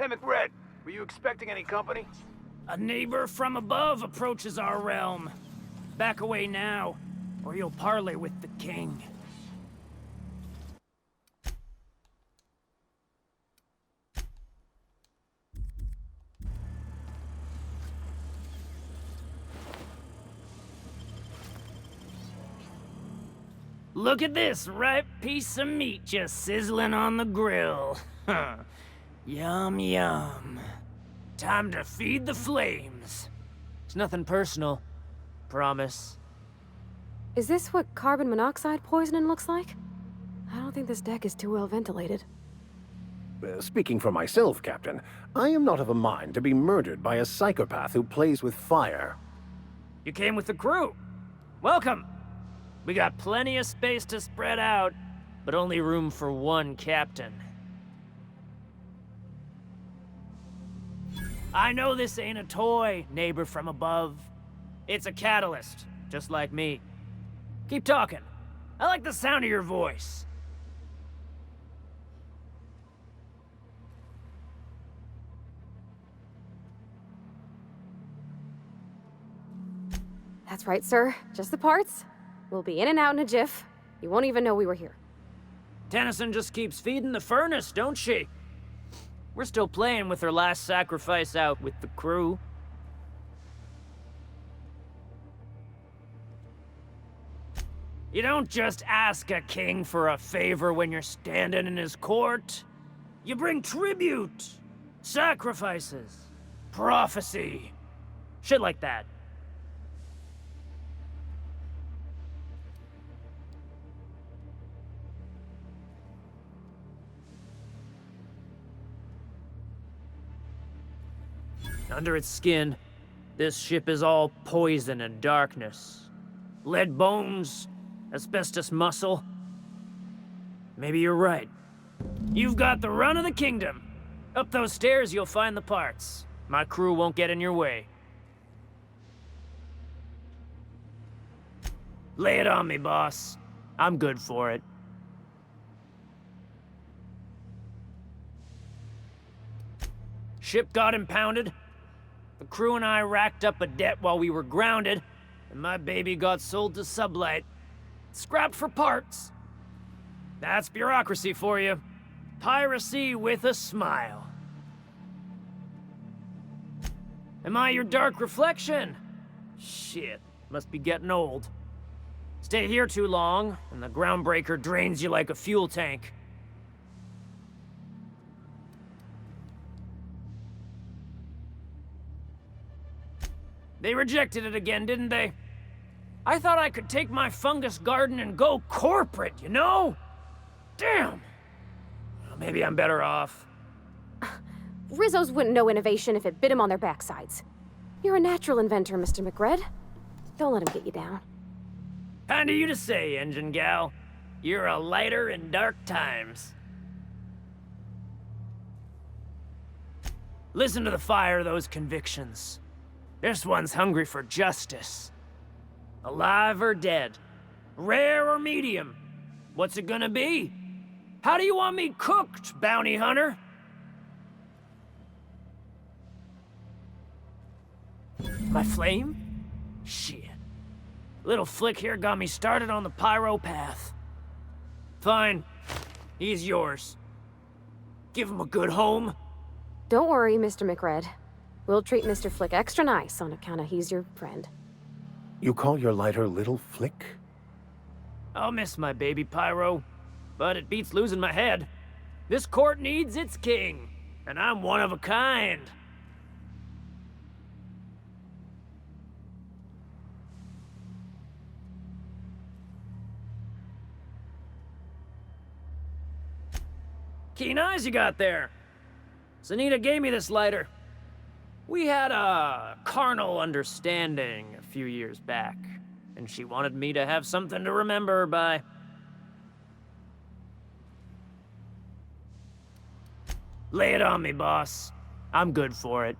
Hey, McRed, were you expecting any company? A neighbor from above approaches our realm. Back away now, or you'll parley with the king. Look at this ripe piece of meat just sizzling on the grill. Yum, yum. Time to feed the flames. It's nothing personal. Promise. Is this what carbon monoxide poisoning looks like? I don't think this deck is too well ventilated. Speaking for myself, Captain, I am not of a mind to be murdered by a psychopath who plays with fire. You came with the crew. Welcome. We got plenty of space to spread out, but only room for one captain. I know this ain't a toy, neighbor from above. It's a catalyst, just like me. Keep talking. I like the sound of your voice. That's right, sir. Just the parts. We'll be in and out in a jiff. You won't even know we were here. Tennyson just keeps feeding the furnace, don't she? We're still playing with her last sacrifice out with the crew. You don't just ask a king for a favor when you're standing in his court. You bring tribute, sacrifices, prophecy, shit like that. Under its skin, this ship is all poison and darkness. Lead bones, asbestos muscle. Maybe you're right. You've got the run of the kingdom. Up those stairs, you'll find the parts. My crew won't get in your way. Lay it on me, boss. I'm good for it. Ship got impounded. The crew and I racked up a debt while we were grounded, and my baby got sold to Sublight. Scrapped for parts. That's bureaucracy for you. Piracy with a smile. Am I your dark reflection? Shit, must be getting old. Stay here too long, and the groundbreaker drains you like a fuel tank. They rejected it again, didn't they? I thought I could take my fungus garden and go corporate, you know? Damn! Well, maybe I'm better off. Rizzos wouldn't know innovation if it bit him on their backsides. You're a natural inventor, Mr. McRed. Don't let him get you down. Kind of you to say, engine gal. You're a lighter in dark times. Listen to the fire of those convictions. This one's hungry for justice. Alive or dead? Rare or medium? What's it gonna be? How do you want me cooked, bounty hunter? My flame? Shit. Little Flick here got me started on the pyro path. Fine. He's yours. Give him a good home. Don't worry, Mr. McRed. We'll treat Mr. Flick extra nice on account of he's your friend. You call your lighter Little Flick? I'll miss my baby Pyro, but it beats losing my head. This court needs its king, and I'm one of a kind. Keen eyes you got there. Sunita gave me this lighter. We had a carnal understanding a few years back, and she wanted me to have something to remember her by. Lay it on me, boss. I'm good for it.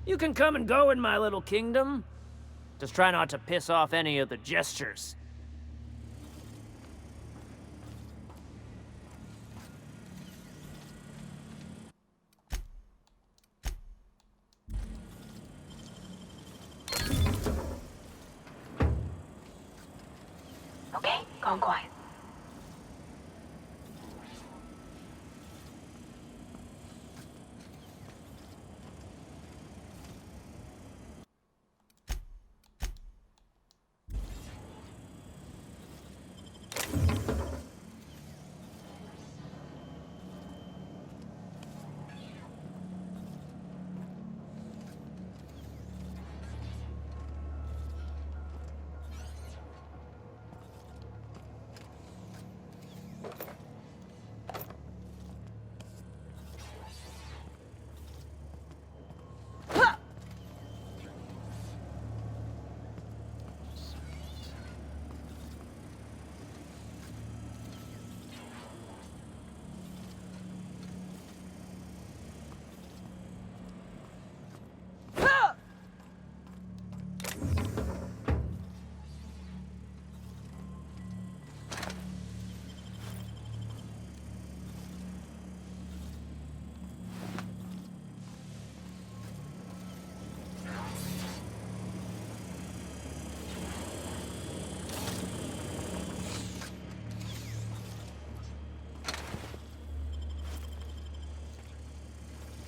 You can come and go in my little kingdom. Just try not to piss off any of the gestures. Okay? Gone quiet.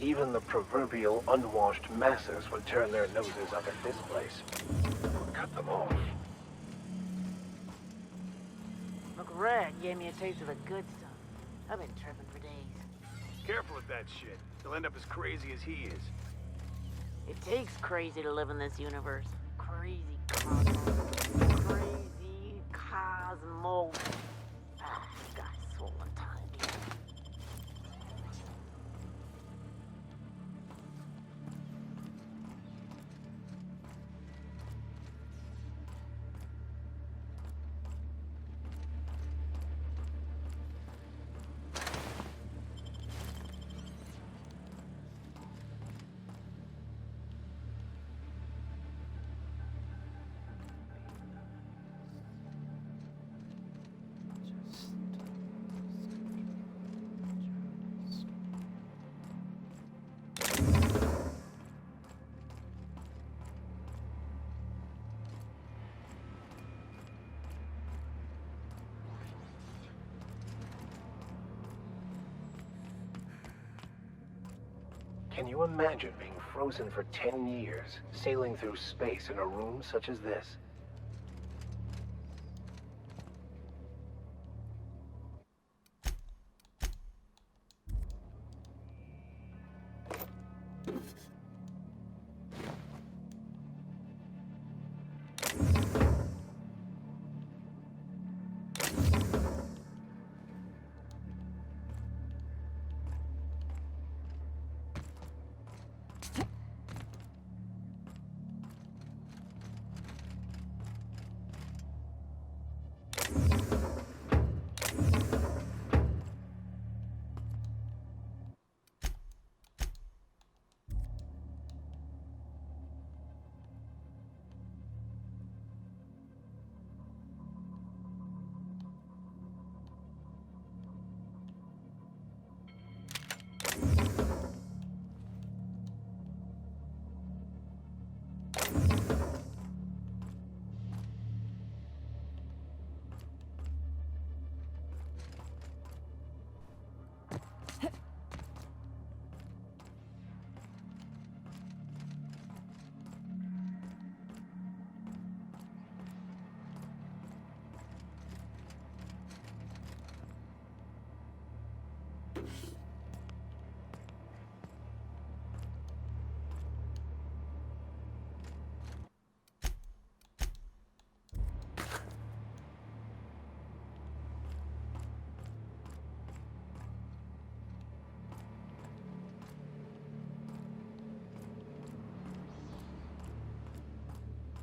Even the proverbial unwashed masses would turn their noses up at this place. Cut them off. McRed gave me a taste of the good stuff. I've been tripping for days. Careful with that shit. You'll end up as crazy as he is. It takes crazy to live in this universe. Crazy cosmos. Crazy cosmos. Ah, guy's swollen tongue again. Can you imagine being frozen for 10 years, sailing through space in a room such as this?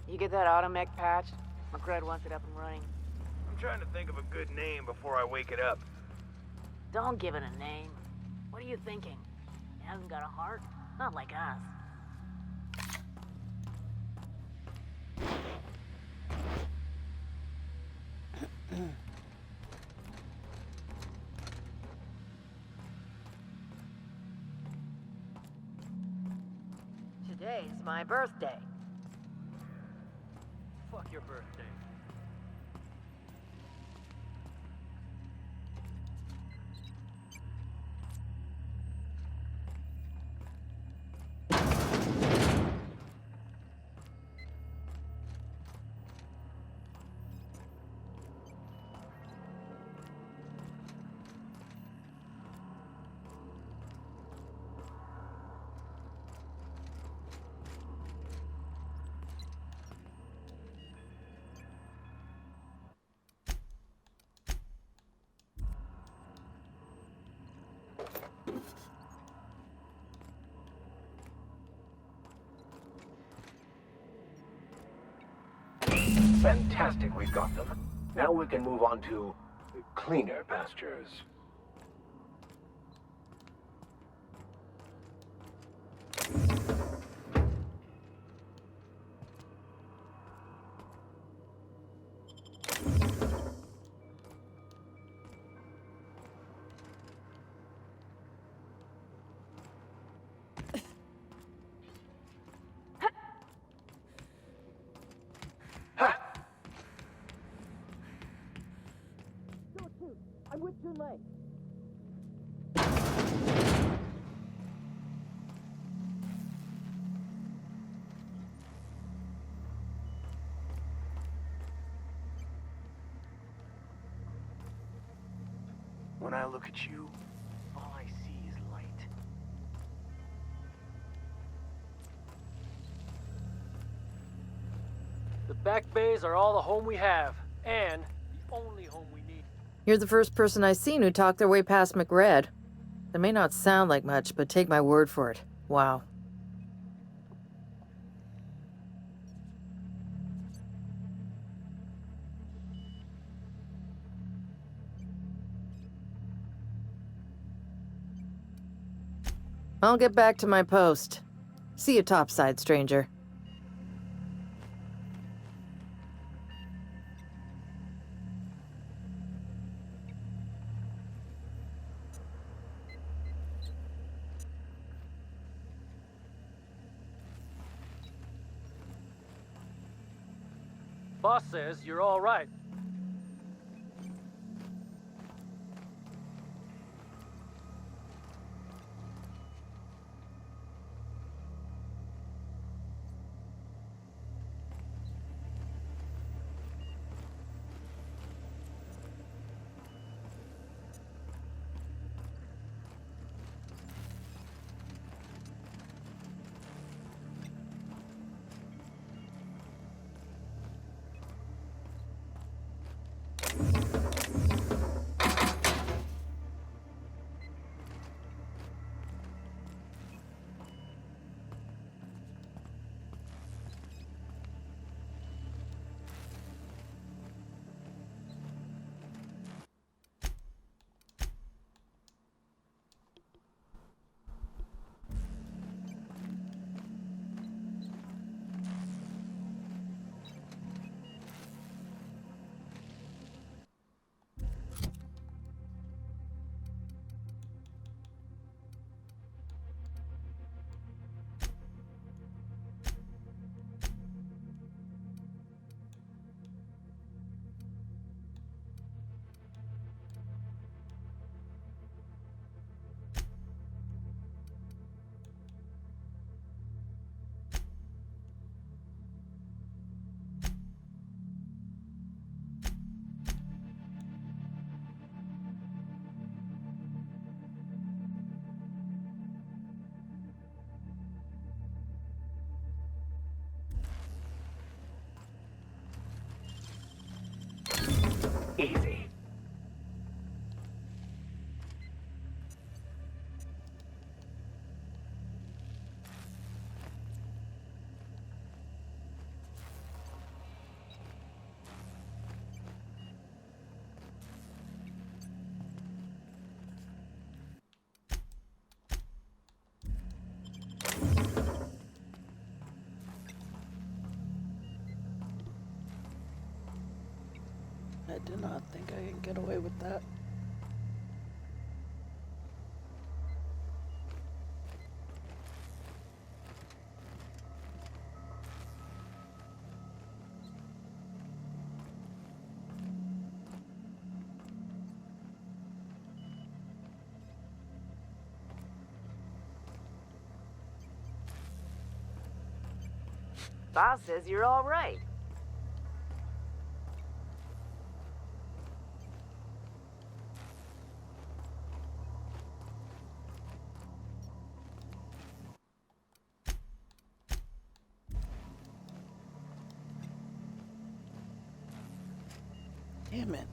You get that automech patch? McRed wants it up and running. I'm trying to think of a good name before I wake it up. Don't give it a name. What are you thinking? It hasn't got a heart? Not like us. Today's my birthday. Fuck your birthday. Fantastic, we've got them. Now we can move on to cleaner pastures. I'm with your leg. When I look at you, all I see is light. The back bays are all the home we have, and the only home we need. You're the first person I've seen who talked their way past McRed. That may not sound like much, but take my word for it. Wow. I'll get back to my post. See you topside, stranger. Boss says you're all right. Easy. I do not think I can get away with that. Boss says you're all right. Damn it.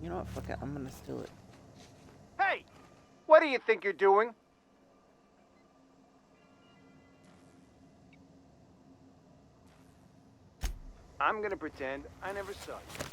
You know what? Fuck it. I'm gonna steal it. Hey! What do you think you're doing? I'm gonna pretend I never saw you.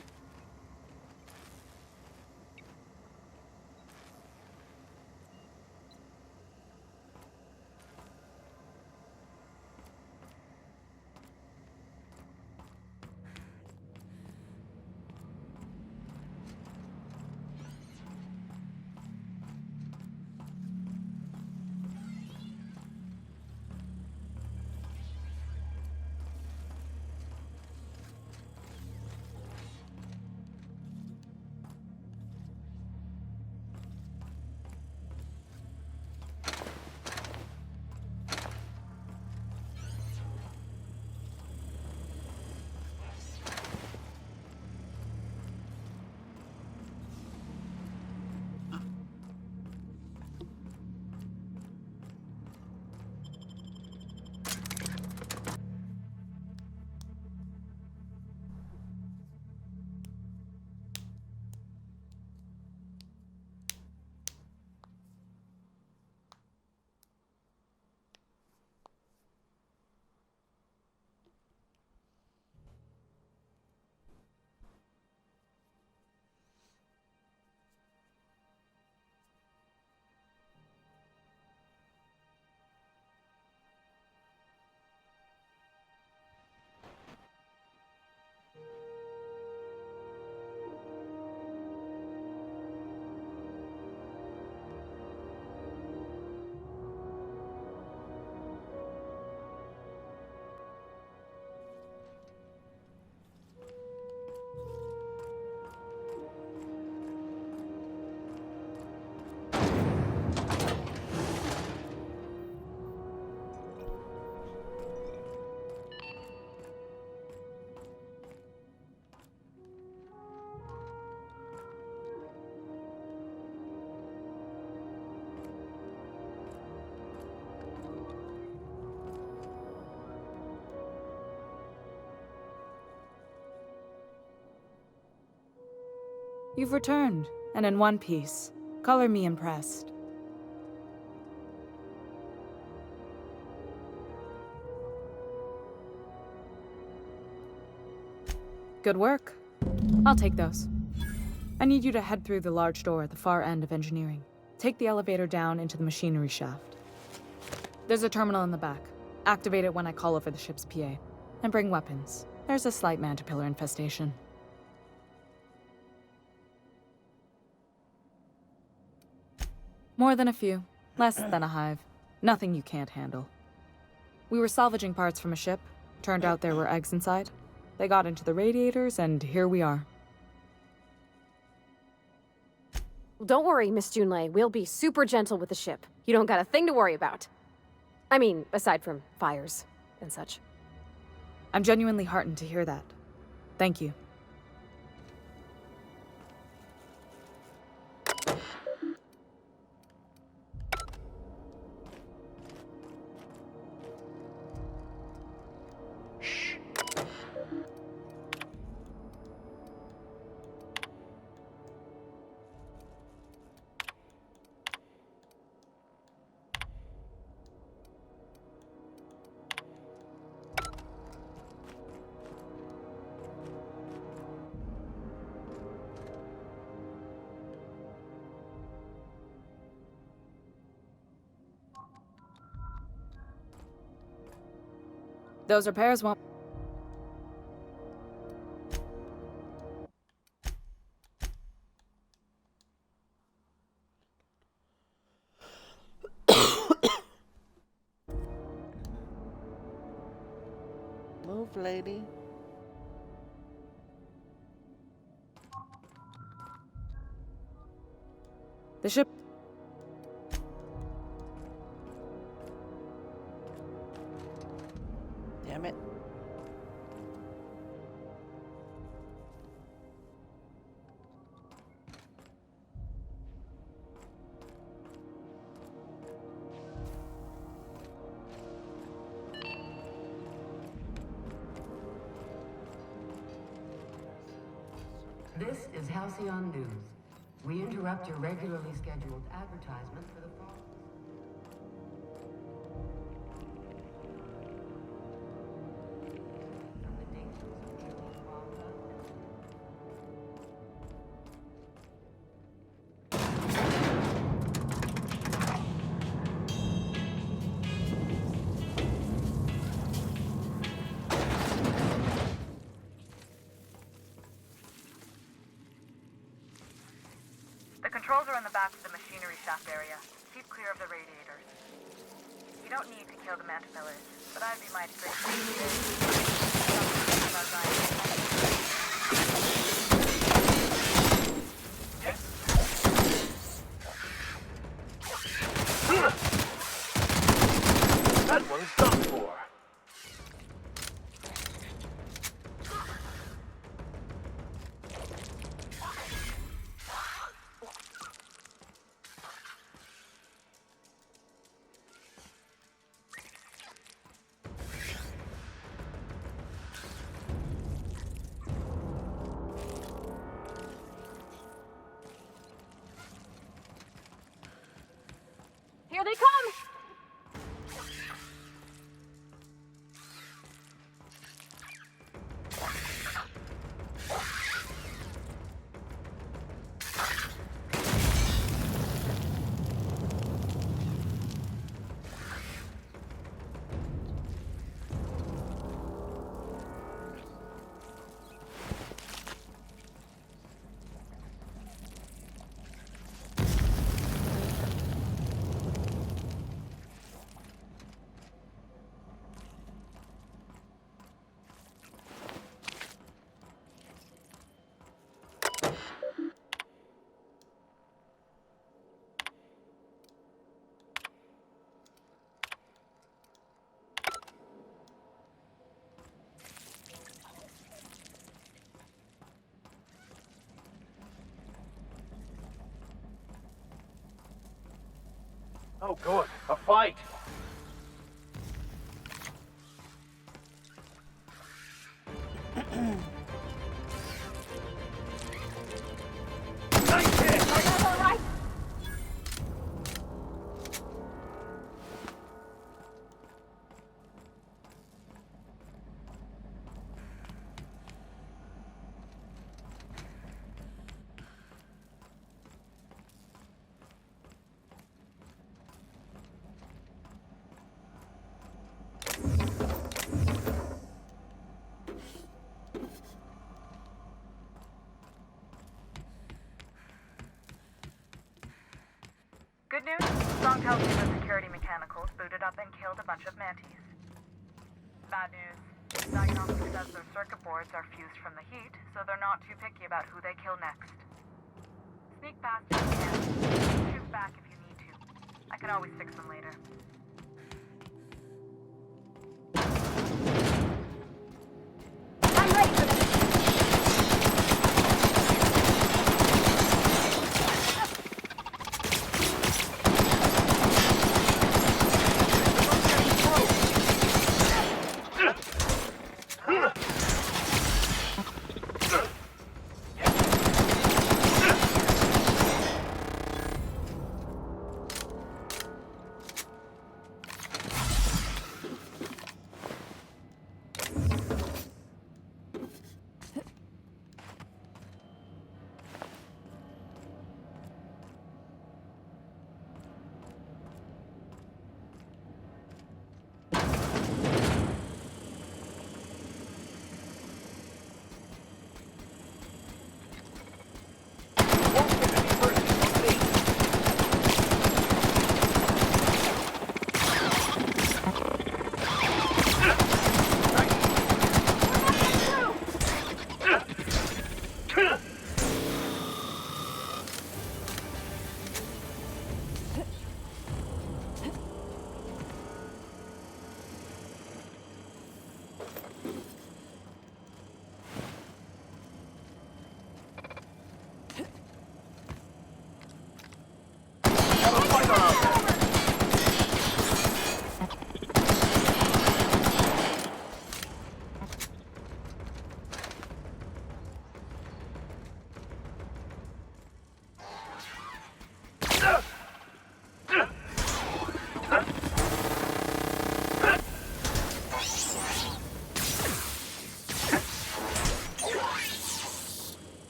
You've returned, and in one piece. Color me impressed. Good work. I'll take those. I need you to head through the large door at the far end of engineering. Take the elevator down into the machinery shaft. There's a terminal in the back. Activate it when I call over the ship's PA. And bring weapons. There's a slight Mantipillar infestation. More than a few. Less than a hive. Nothing you can't handle. We were salvaging parts from a ship. Turned out there were eggs inside. They got into the radiators, and here we are. Don't worry, Miss Junlei. We'll be super gentle with the ship. You don't got a thing to worry about. I mean, aside from fires and such. I'm genuinely heartened to hear that. Thank you. Those repairs won't... Move, lady. The ship... Damn it. This is Halcyon News. We interrupt your regularly scheduled advertisement for the fall. From the dangers of controls are in the back of the machinery shaft area. Keep clear of the radiators. You don't need to kill the Mantipillars, but I'd be mighty grateful if you did. That one's done for. Here they come! Oh, good. A fight. Nice hit! That's all right! Good news, Song tells me the security mechanicals booted up and killed a bunch of mantis. Bad news, Diagnostics says their circuit boards are fused from the heat, so they're not too picky about who they kill next. Sneak past if you can. Shoot back if you need to. I can always fix them later. I'm ready for this!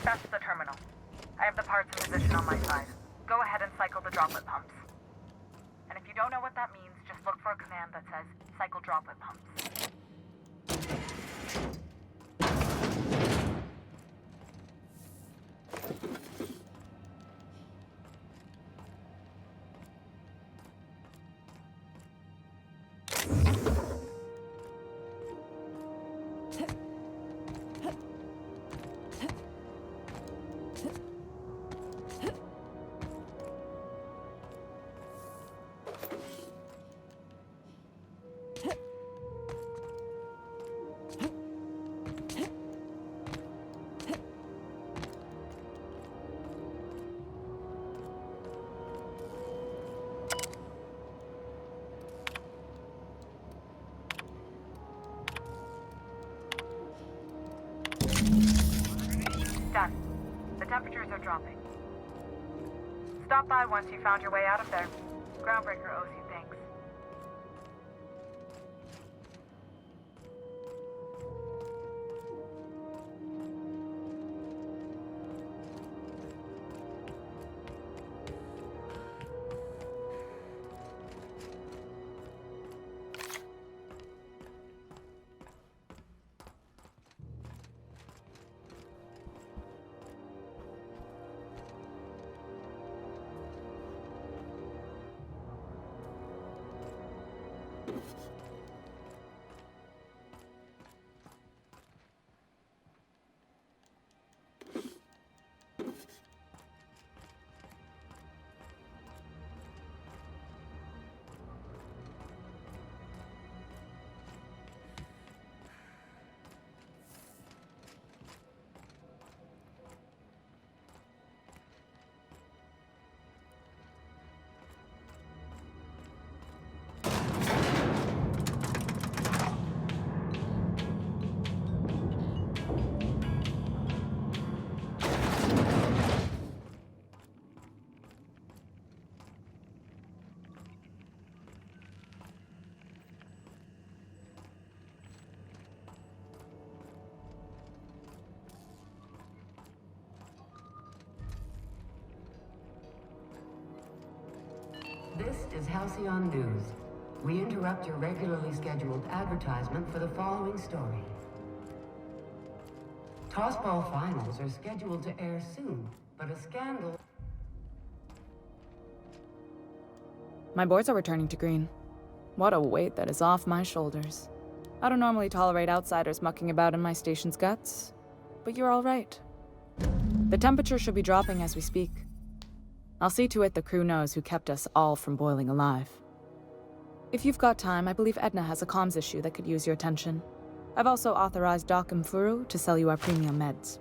That's the terminal. I have the parts in position on my side. Go ahead and cycle the droplet pumps. And if you don't know what that means, just look for a command that says, cycle droplet pumps. Done. The temperatures are dropping. Stop by once you found your way out of there. Groundbreaker owes you thanks. This is Halcyon News. We interrupt your regularly scheduled advertisement for the following story. Tossball finals are scheduled to air soon, but a scandal... My boards are returning to green. What a weight that is off my shoulders. I don't normally tolerate outsiders mucking about in my station's guts, but you're all right. The temperature should be dropping as we speak. I'll see to it the crew knows who kept us all from boiling alive. If you've got time, I believe Edna has a comms issue that could use your attention. I've also authorized Doc and Furu to sell you our premium meds.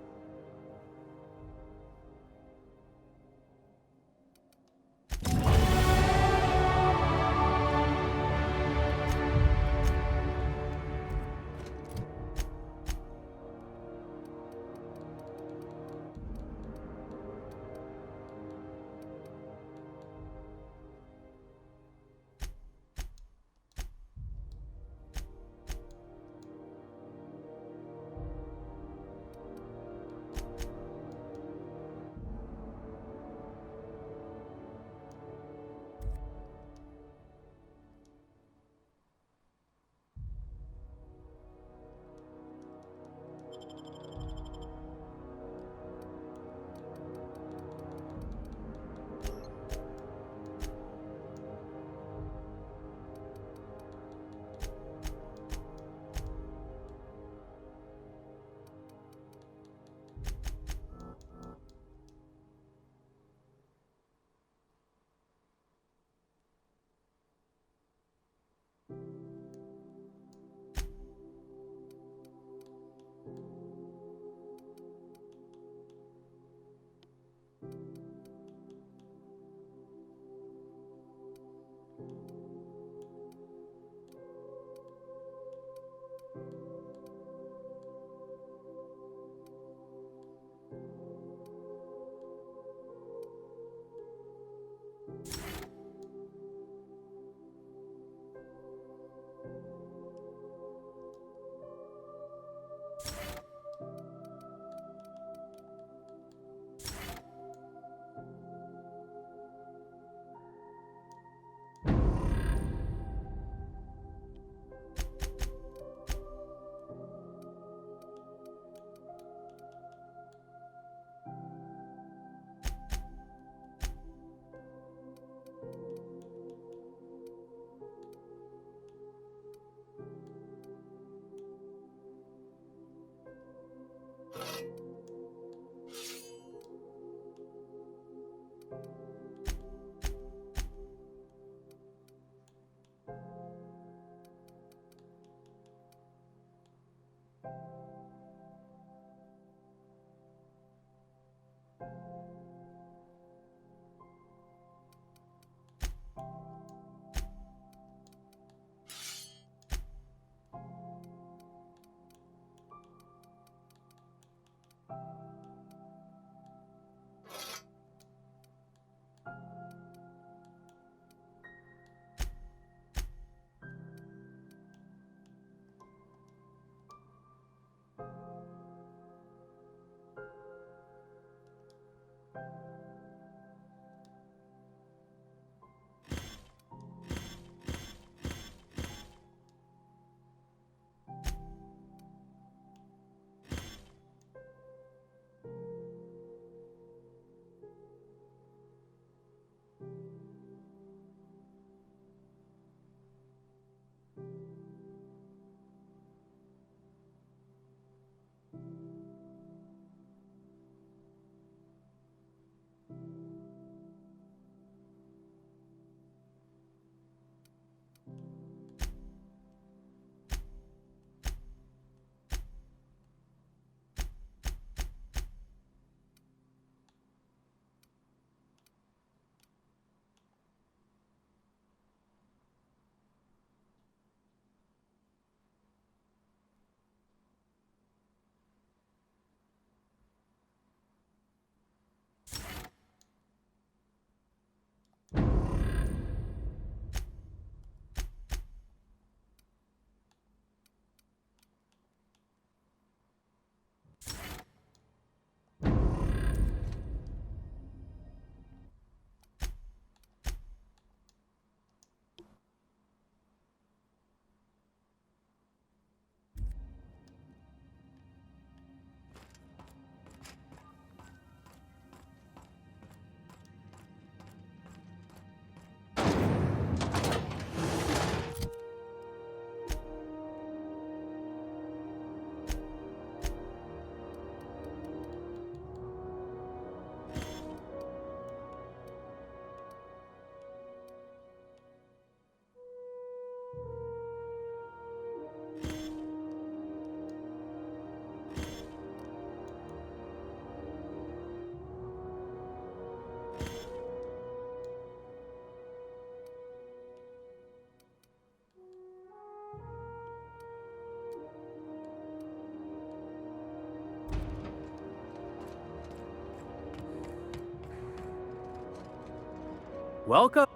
Welcome.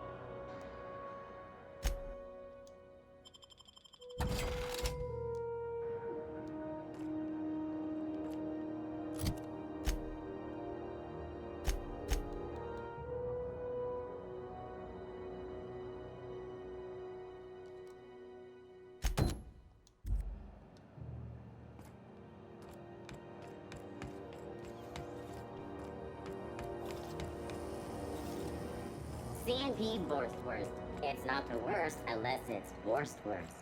CNP Borstwurst. It's not the worst unless it's Borstwurst.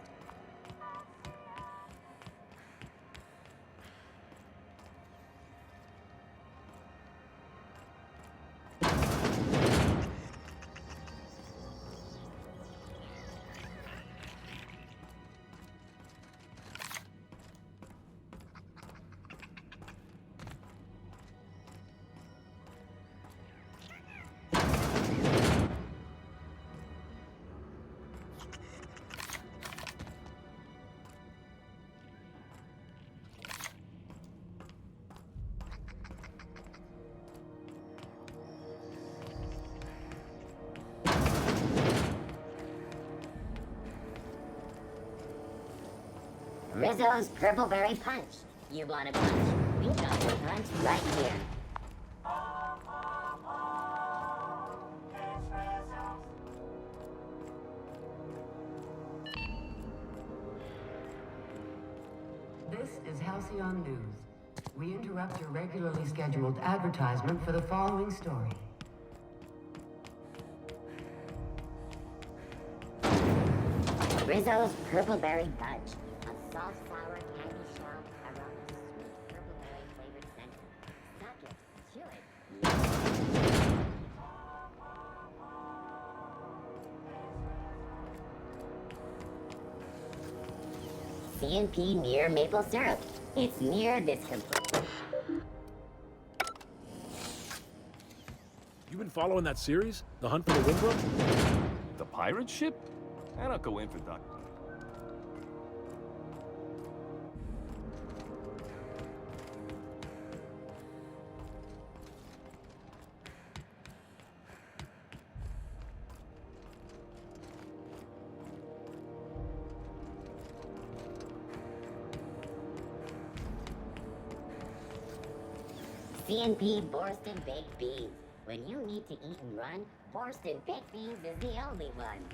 Rizzo's Purpleberry Punch. You want a punch? We got your punch right here. This is Halcyon News. We interrupt your regularly scheduled advertisement for the following story. Rizzo's Purpleberry Punch. A soft, sour candy shell aroma, sweet purpleberry flavored center. Suck it, chew it. CNP Near Maple Syrup. It's near this complete. You been following that series? The Hunt for the Windbrook? The pirate ship? I don't go in for that. CNP Borston Baked Beans. When you need to eat and run, Borston Baked Beans is the only one.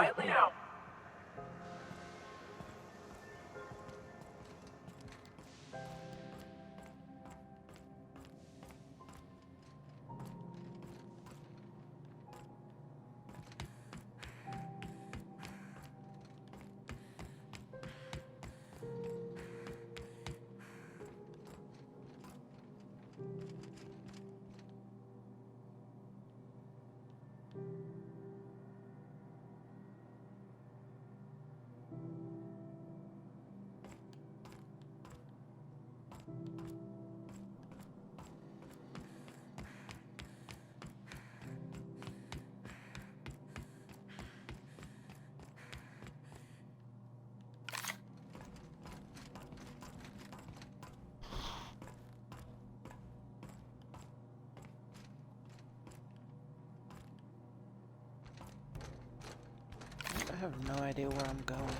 quietly now. I have no idea where I'm going.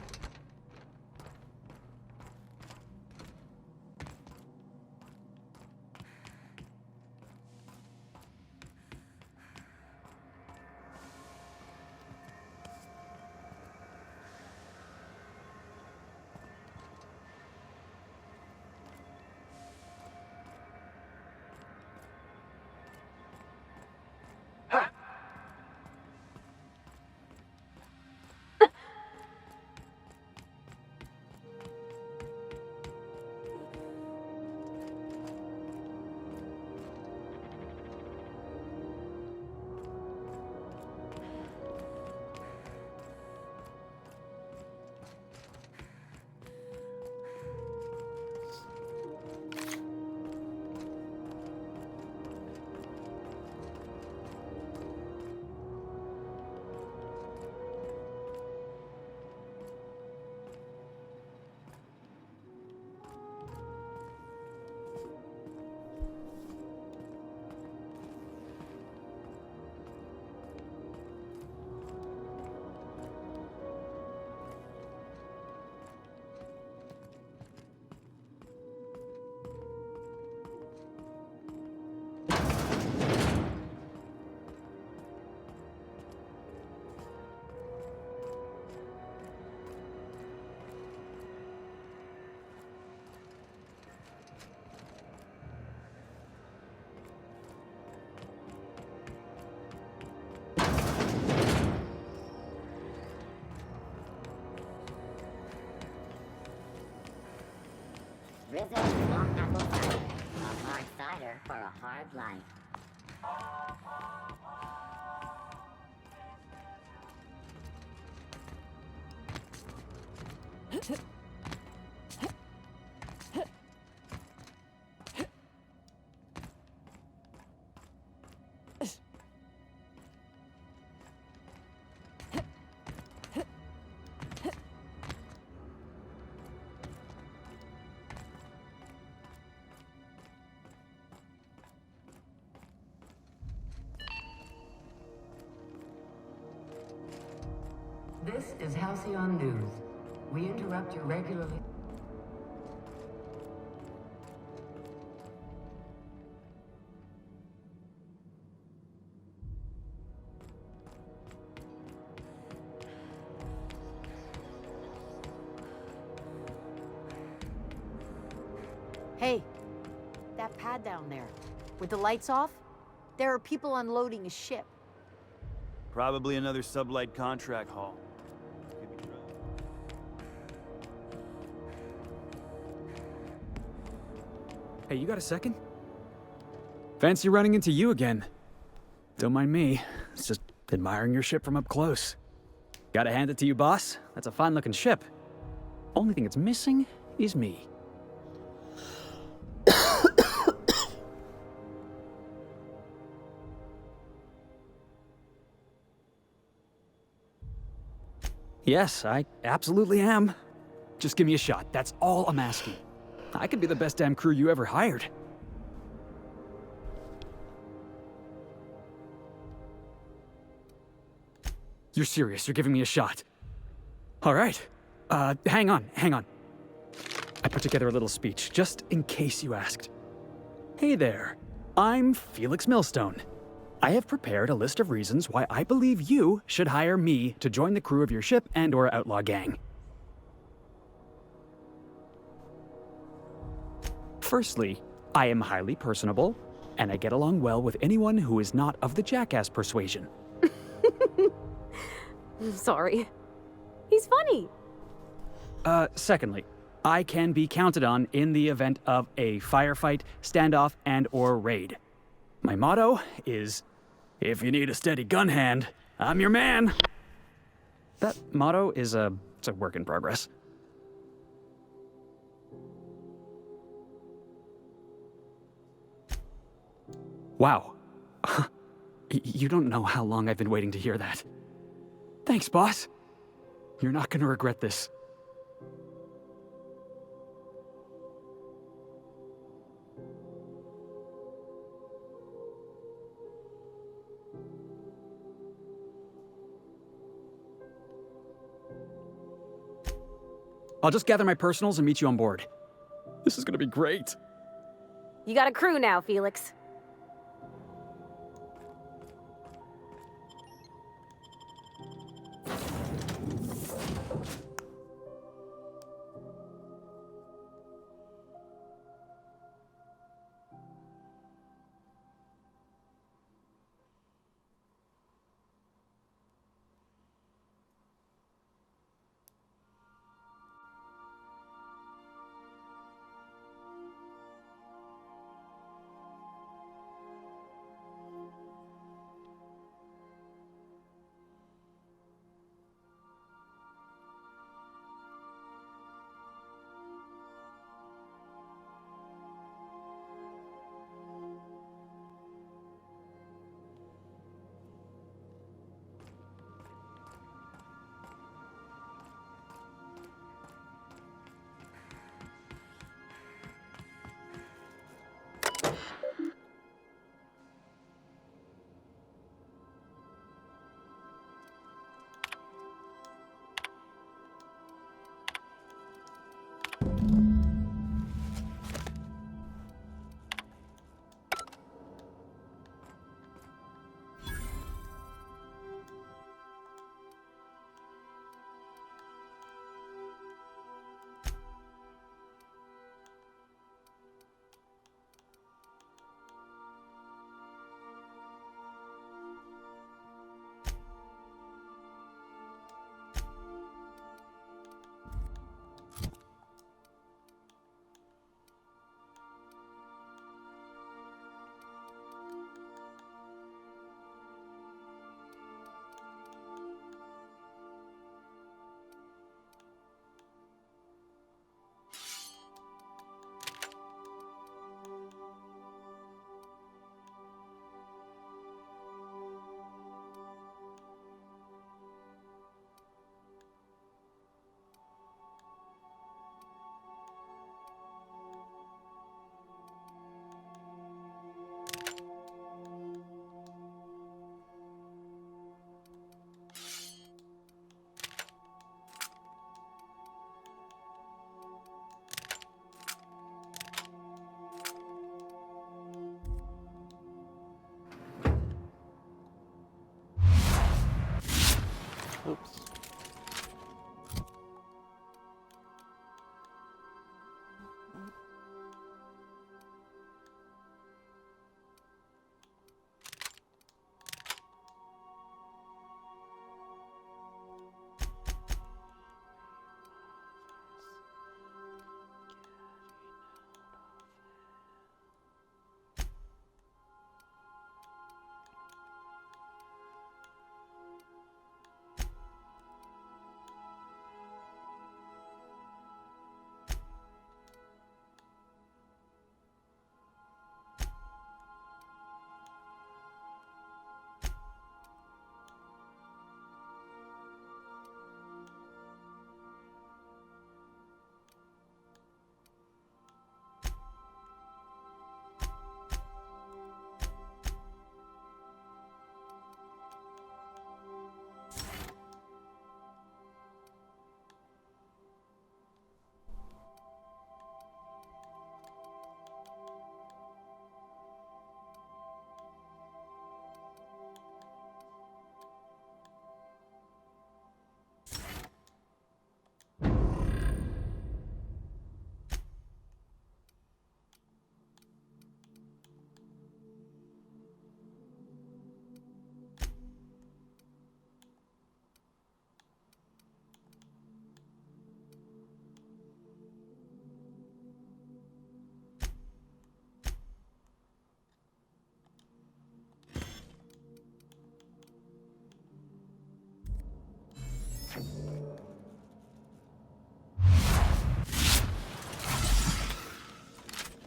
Visit Long Apple Cider, a hard cider for a hard life. This is Halcyon News. We interrupt your regularly... Hey, that pad down there, with the lights off, there are people unloading a ship. Probably another sublight contract haul. Hey, you got a second? Fancy running into you again. Don't mind me. It's just admiring your ship from up close. Gotta hand it to you, boss. That's a fine-looking ship. Only thing it's missing is me. Yes, I absolutely am. Just give me a shot. That's all I'm asking. I could be the best damn crew you ever hired. You're serious? You're giving me a shot? All right. Hang on. I put together a little speech, just in case you asked. Hey there. I'm Felix Millstone. I have prepared a list of reasons why I believe you should hire me to join the crew of your ship and/or outlaw gang. Firstly, I am highly personable, and I get along well with anyone who is not of the jackass persuasion. Sorry. He's funny. Secondly, I can be counted on in the event of a firefight, standoff, and/or raid. My motto is, if you need a steady gun hand, I'm your man. That motto is it's a work in progress. Wow. You don't know how long I've been waiting to hear that. Thanks, boss. You're not gonna regret this. I'll just gather my personals and meet you on board. This is gonna be great. You got a crew now, Felix.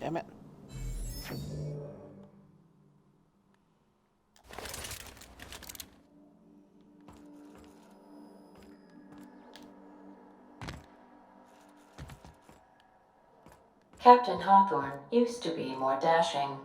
Damn it. Captain Hawthorne used to be more dashing.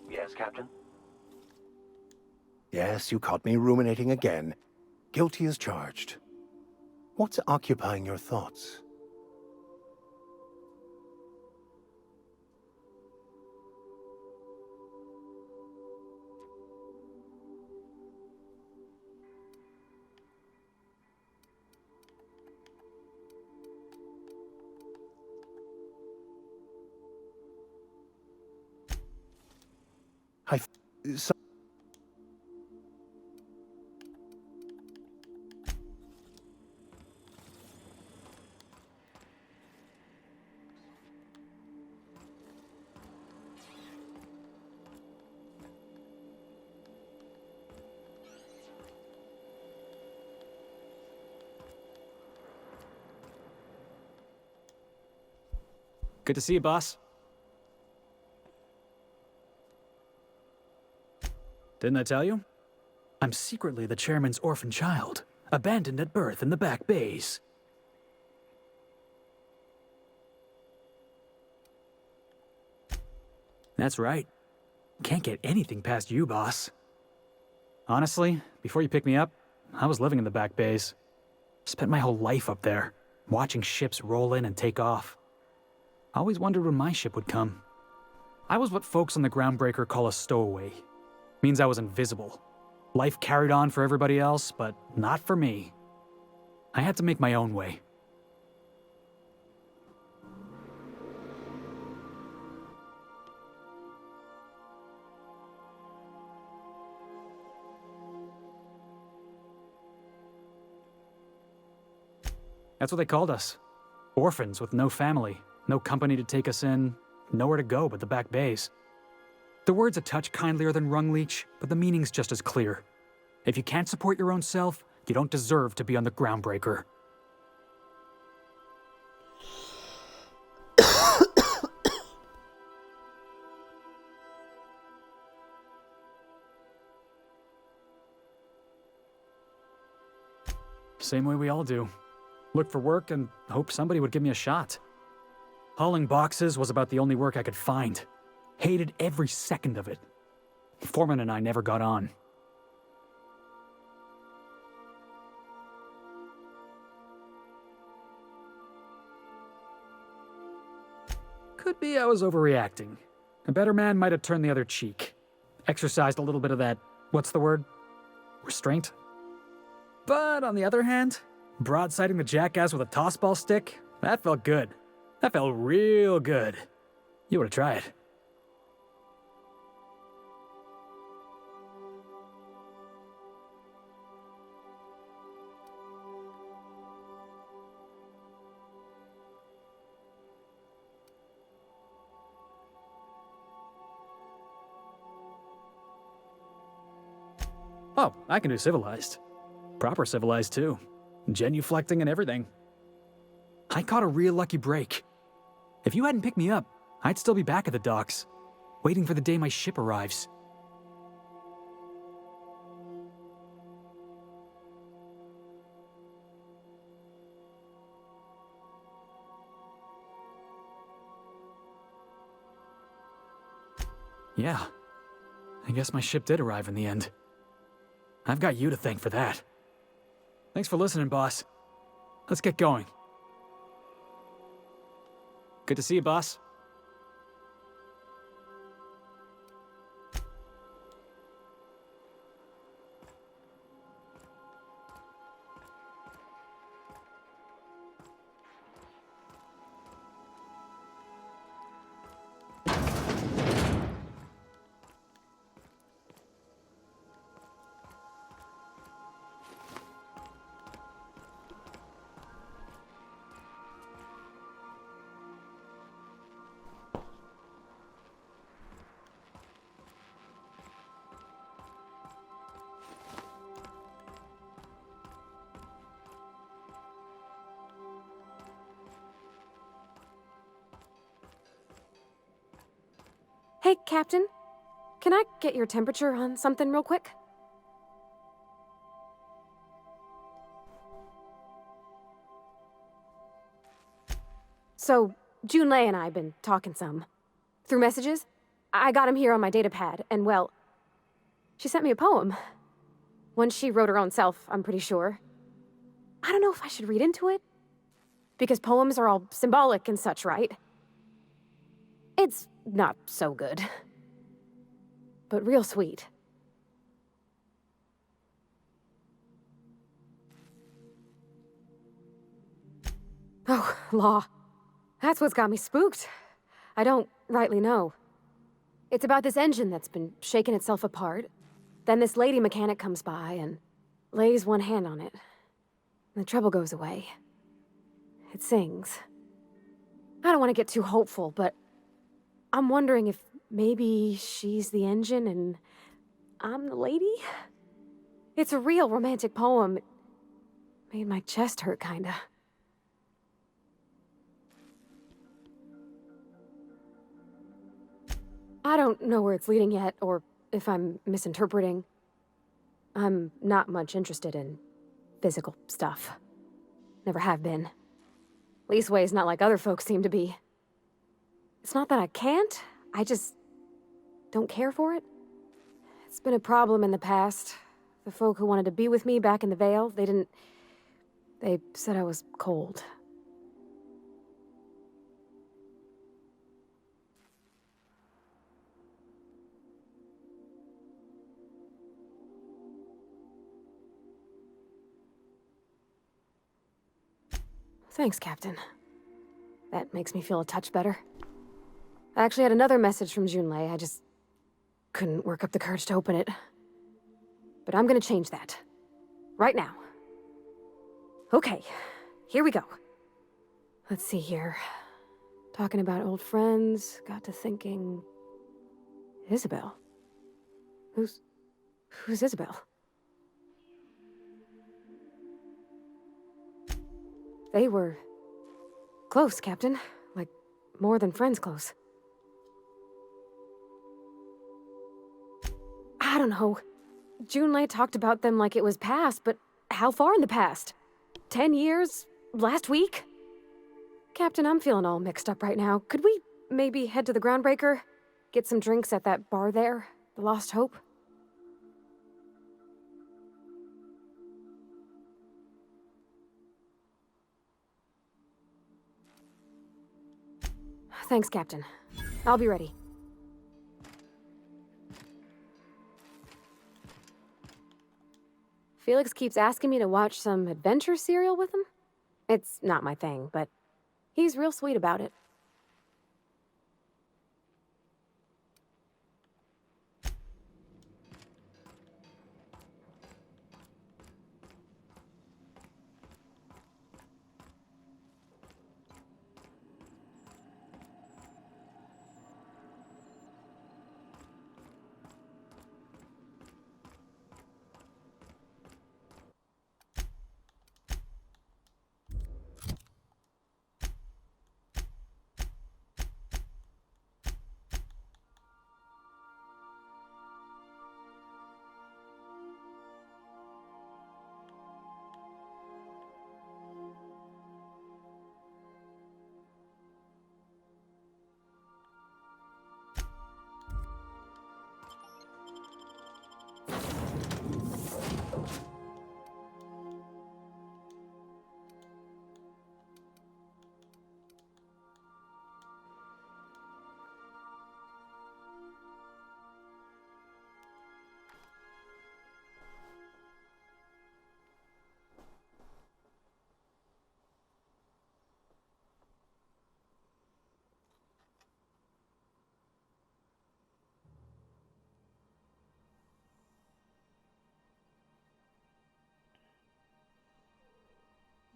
Yes, Captain? Yes, you caught me ruminating again. Guilty as charged. What's occupying your thoughts? So Good to see you, boss. Didn't I tell you? I'm secretly the chairman's orphan child, abandoned at birth in the back bays. That's right. Can't get anything past you, boss. Honestly, before you picked me up, I was living in the back bays. Spent my whole life up there, watching ships roll in and take off. I always wondered when my ship would come. I was what folks on the Groundbreaker call a stowaway. Means I was invisible. Life carried on for everybody else, but not for me. I had to make my own way. That's what they called us. Orphans with no family, no company to take us in, nowhere to go but the back bays. The word's a touch kindlier than Rungleech, but the meaning's just as clear. If you can't support your own self, you don't deserve to be on the Groundbreaker. Same way we all do. Look for work and hope somebody would give me a shot. Hauling boxes was about the only work I could find. Hated every second of it. Foreman and I never got on. Could be I was overreacting. A better man might have turned the other cheek. Exercised a little bit of that, what's the word? Restraint? But on the other hand, broadsiding the jackass with a tossball stick, that felt good. That felt real good. You ought to try it. Oh, I can do civilized. Proper civilized, too. Genuflecting and everything. I caught a real lucky break. If you hadn't picked me up, I'd still be back at the docks, waiting for the day my ship arrives. Yeah. I guess my ship did arrive in the end. I've got you to thank for that. Thanks for listening, boss. Let's get going. Good to see you, boss. Hey, Captain. Can I get your temperature on something real quick? So, Junlei and I have been talking some. Through messages. I got him here on my datapad, and well, she sent me a poem. One she wrote her own self, I'm pretty sure. I don't know if I should read into it. Because poems are all symbolic and such, right? It's not so good. But real sweet. Oh, law. That's what's got me spooked. I don't rightly know. It's about this engine that's been shaking itself apart. Then this lady mechanic comes by and lays one hand on it. The trouble goes away. It sings. I don't want to get too hopeful, but I'm wondering if maybe she's the engine and I'm the lady? It's a real romantic poem. It made my chest hurt, kinda. I don't know where it's leading yet, or if I'm misinterpreting. I'm not much interested in physical stuff. Never have been. Leastways, not like other folks seem to be. It's not that I can't, I just don't care for it. It's been a problem in the past. The folk who wanted to be with me back in the Vale, they said I was cold. Thanks, Captain. That makes me feel a touch better. I actually had another message from Junlei. I just couldn't work up the courage to open it. But I'm gonna change that. Right now. Okay, here we go. Let's see here. Talking about old friends, got to thinking... Isabel? Who's Isabel? They were close, Captain. Like, more than friends close. I don't know. Junlei talked about them like it was past, but how far in the past? 10 years? Last week? Captain, I'm feeling all mixed up right now. Could we maybe head to the Groundbreaker? Get some drinks at that bar there? The Lost Hope? Thanks, Captain. I'll be ready. Felix keeps asking me to watch some adventure serial with him. It's not my thing, but he's real sweet about it.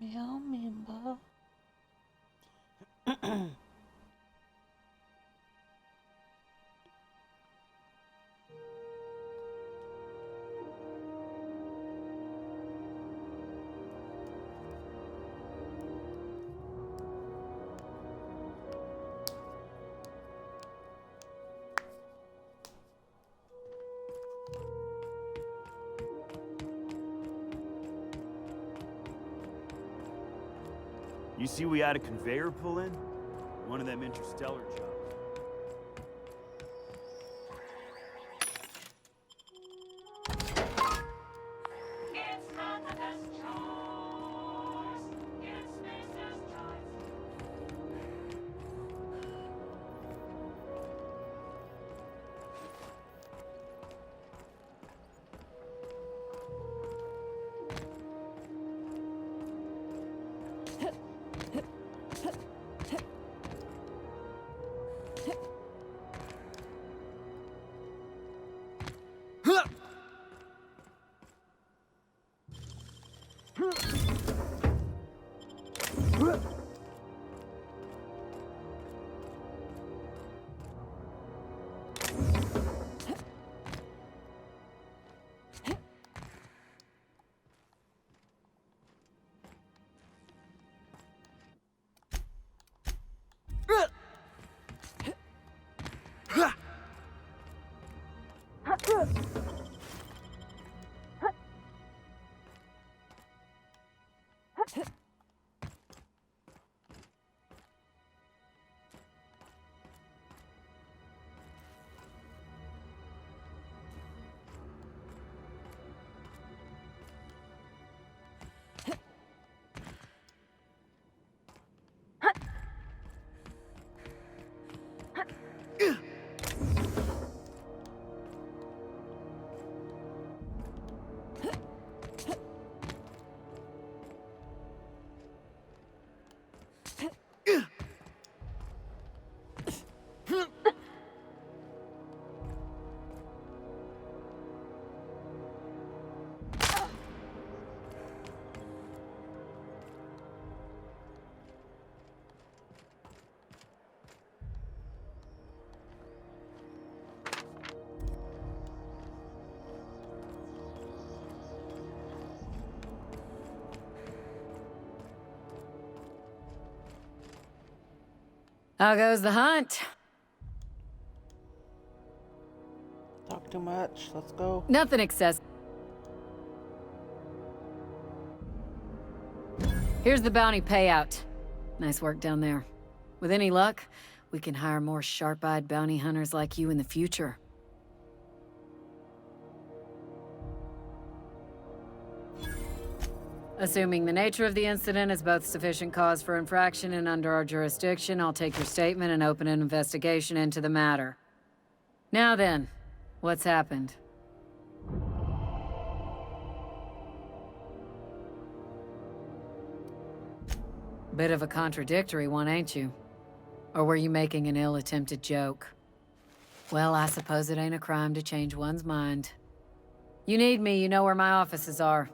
Eu remember. You see we had a conveyor pull in? One of them interstellar jobs. How goes the hunt? Talk too much. Let's go. Nothing excessive. Here's the bounty payout. Nice work down there. With any luck, we can hire more sharp-eyed bounty hunters like you in the future. Assuming the nature of the incident is both sufficient cause for infraction and under our jurisdiction, I'll take your statement and open an investigation into the matter. Now then, what's happened? Bit of a contradictory one, ain't you? Or were you making an ill-attempted joke? Well, I suppose it ain't a crime to change one's mind. You need me, you know where my offices are.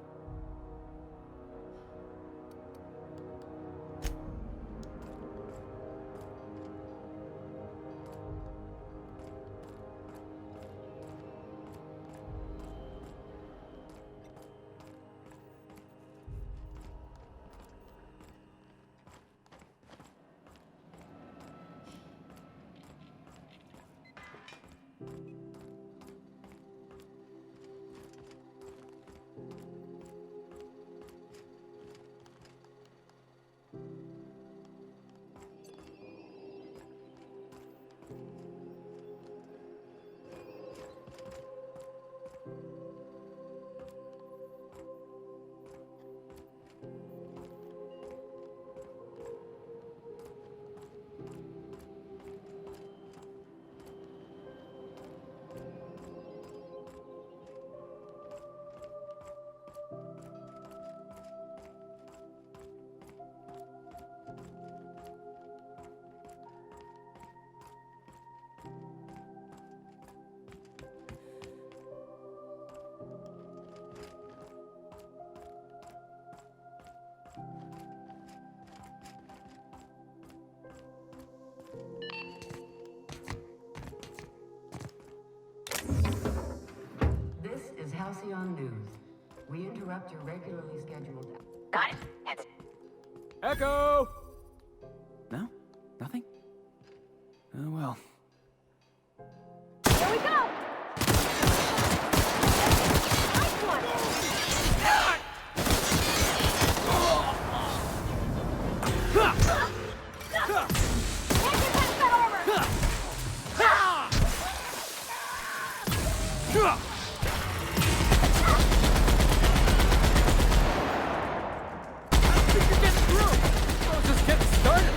Halcyon News. We interrupt your regularly scheduled... Got it. Heads. Echo! No? Nothing? Oh well. Here we go! Nice one! Just getting started.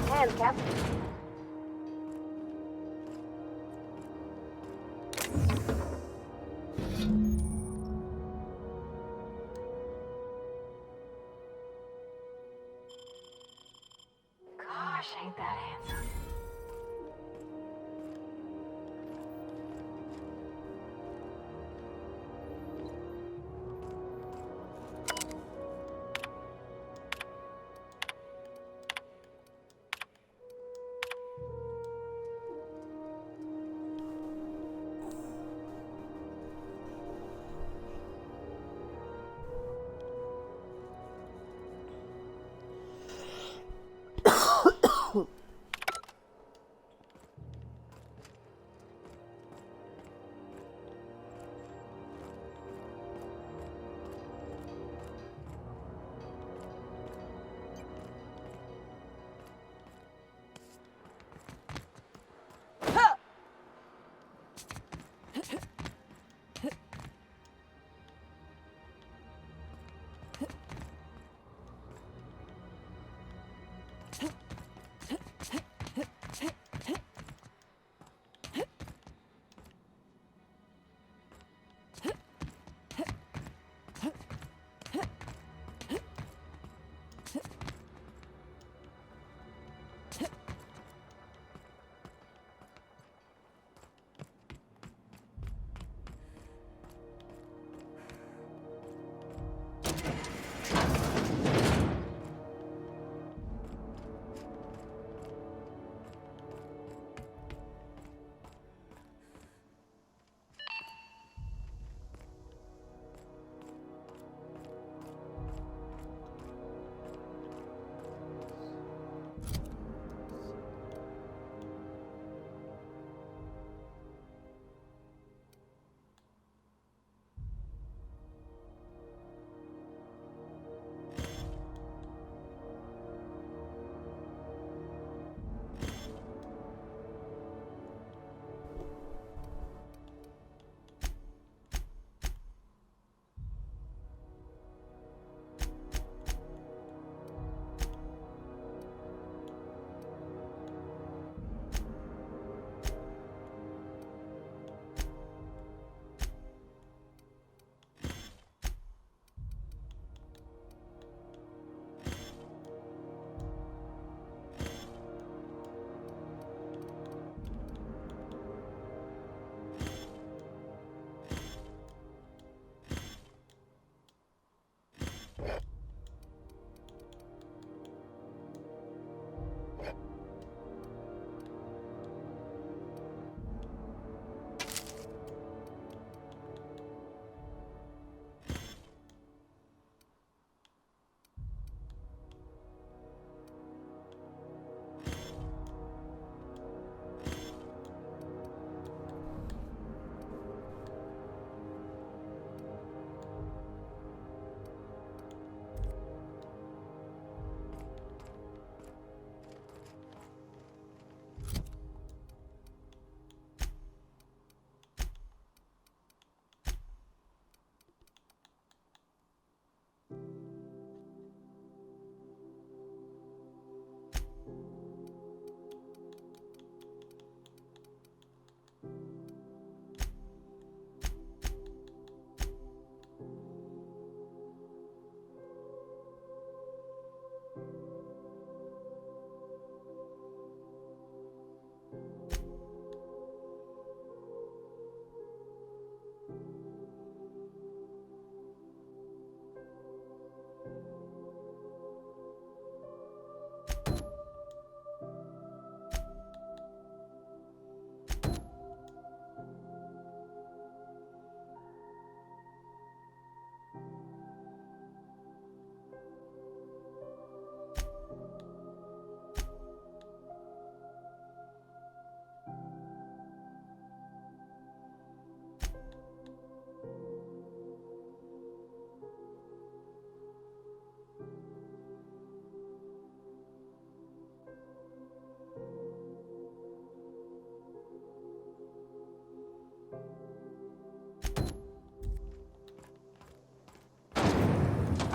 Hands, Cap. Gosh, ain't that handsome.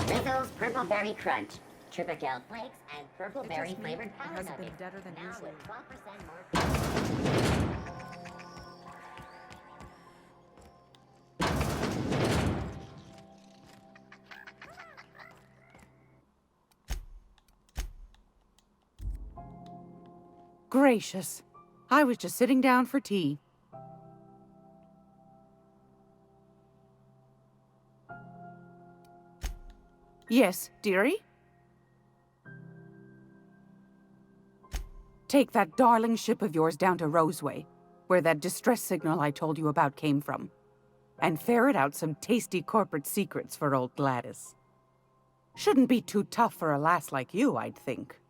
Rizzo's Purple Berry Crunch. Triple flakes and purple berry flavored powder nuggets. Now with 12% more. Gracious. I was just sitting down for tea. Yes, dearie? Take that darling ship of yours down to Roseway, where that distress signal I told you about came from, and ferret out some tasty corporate secrets for old Gladys. Shouldn't be too tough for a lass like you, I'd think.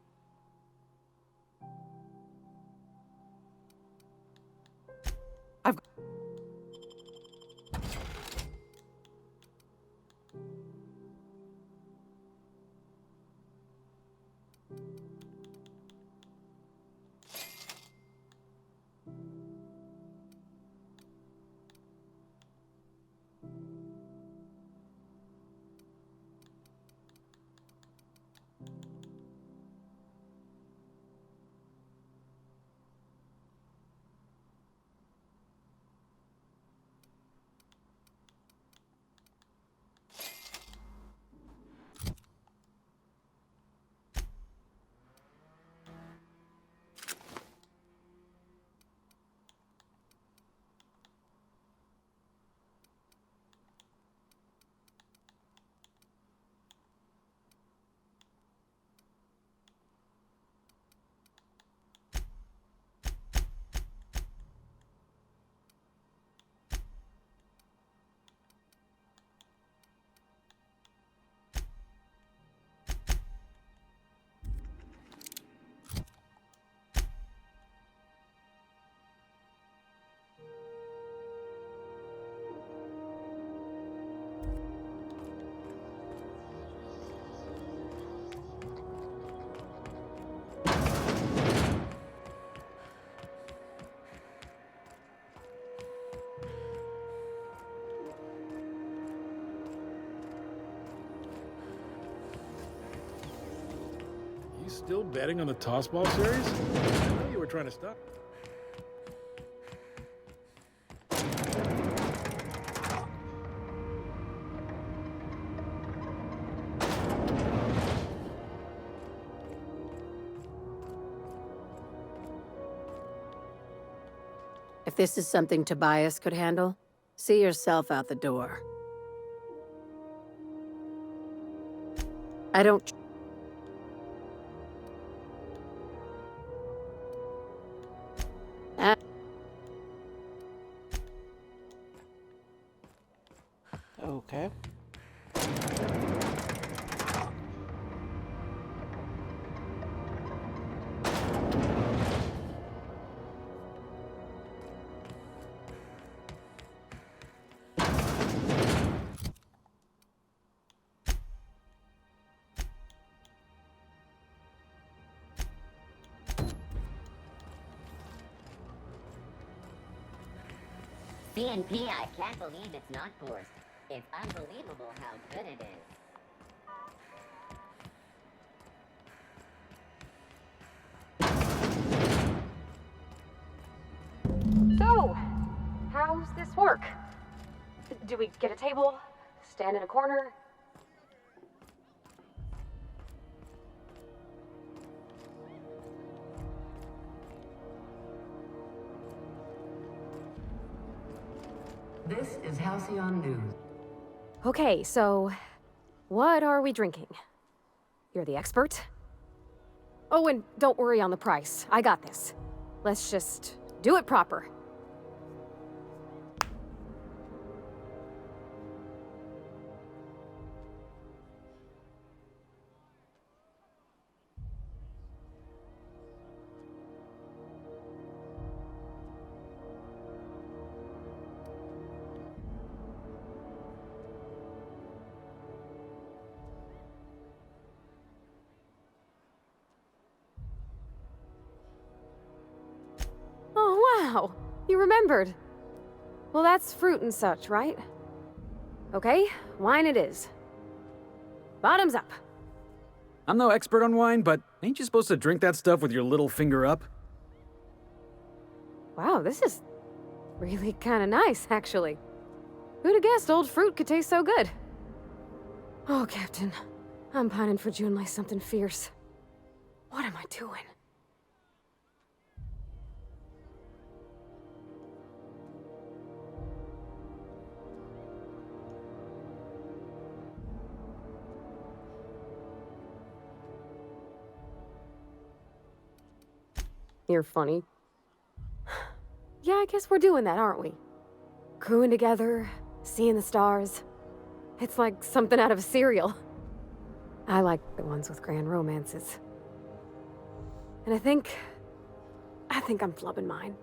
Still betting on the Tossball series? I know you were trying to stop. If this is something Tobias could handle, see yourself out the door. I don't... Okay. CNP, I can't believe it's not forced. It's unbelievable how good it is. So, how's this work? Do we get a table? Stand in a corner? This is Halcyon News. Okay, so what are we drinking? You're the expert? Oh, and don't worry on the price. I got this. Let's just do it proper. Oh, wow! You remembered. Well, that's fruit and such, right? Okay, wine it is. Bottoms up. I'm no expert on wine, but ain't you supposed to drink that stuff with your little finger up? Wow, this is really kind of nice, actually. Who'd have guessed old fruit could taste so good? Oh, Captain. I'm pining for June like something fierce. What am I doing? You're funny. Yeah, I guess we're doing that, aren't we? Crewing together, seeing the stars. It's like something out of a serial. I like the ones with grand romances. And I think I'm flubbing mine.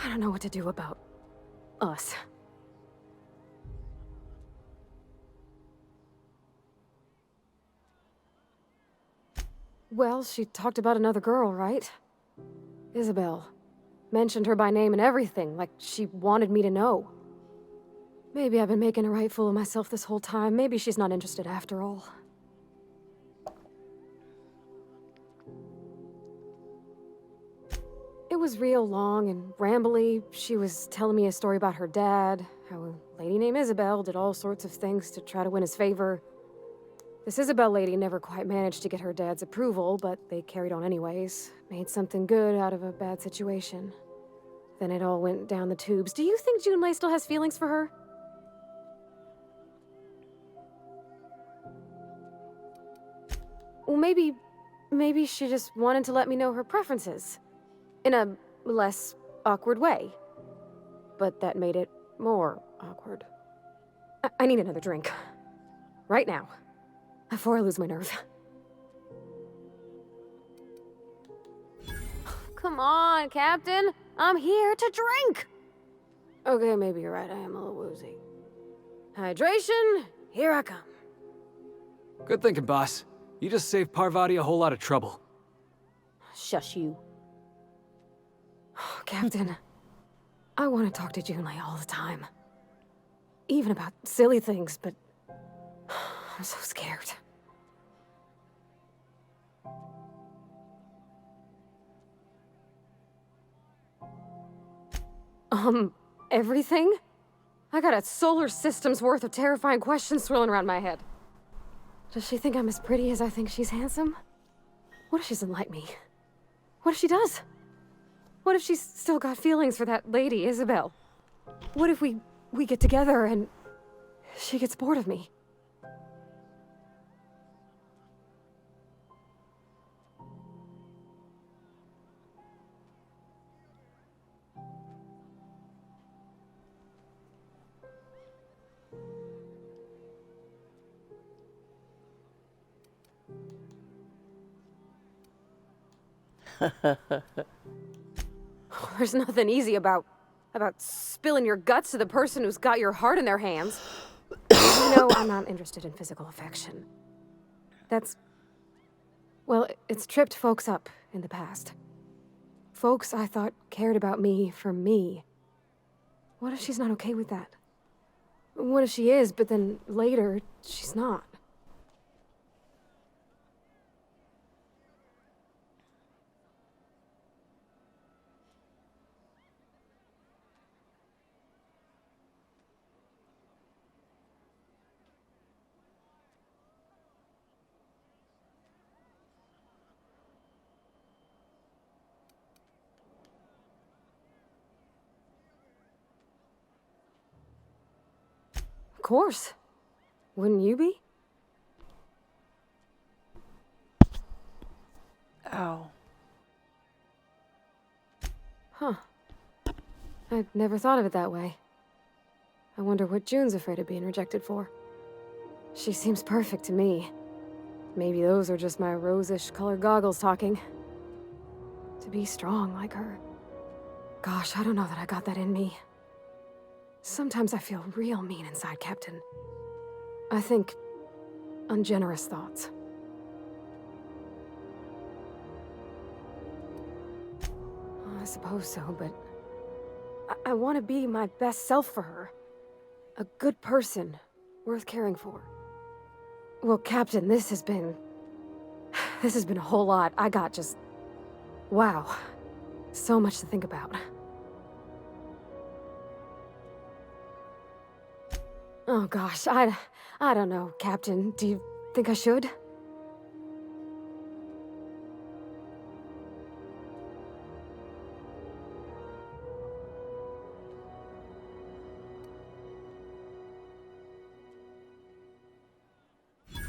I don't know what to do about us. Well, she talked about another girl, right? Isabel. Mentioned her by name and everything, like she wanted me to know. Maybe I've been making a right fool of myself this whole time. Maybe she's not interested after all. It was real long and rambly. She was telling me a story about her dad, how a lady named Isabel did all sorts of things to try to win his favor. This Isabel lady never quite managed to get her dad's approval, but they carried on anyways. Made something good out of a bad situation. Then it all went down the tubes. Do you think Junlei still has feelings for her? Well, maybe she just wanted to let me know her preferences. In a less awkward way. But that made it more awkward. I need another drink. Right now. Before I lose my nerve. Come on, Captain. I'm here to drink! Okay, maybe you're right. I am a little woozy. Hydration, here I come. Good thinking, boss. You just saved Parvati a whole lot of trouble. Shush you. Captain, I want to talk to Junlei all the time. Even about silly things, but I'm so scared. Everything? I got a solar system's worth of terrifying questions swirling around my head. Does she think I'm as pretty as I think she's handsome? What if she doesn't like me? What if she does? What if she's still got feelings for that lady, Isabel? What if we get together and she gets bored of me? There's nothing easy about spilling your guts to the person who's got your heart in their hands. You know, I'm not interested in physical affection. Well, it's tripped folks up in the past. Folks I thought cared about me for me. What if she's not okay with that? What if she is, but then later, she's not? Of course. Wouldn't you be? Ow. Huh. I'd never thought of it that way. I wonder what June's afraid of being rejected for. She seems perfect to me. Maybe those are just my rosish colored goggles talking. To be strong like her. Gosh, I don't know that I got that in me. Sometimes I feel real mean inside, Captain. I think ungenerous thoughts. I suppose so, but I want to be my best self for her. A good person, worth caring for. Well, Captain, this has been a whole lot. I got just... wow. So much to think about. Oh gosh, I don't know, Captain. Do you think I should?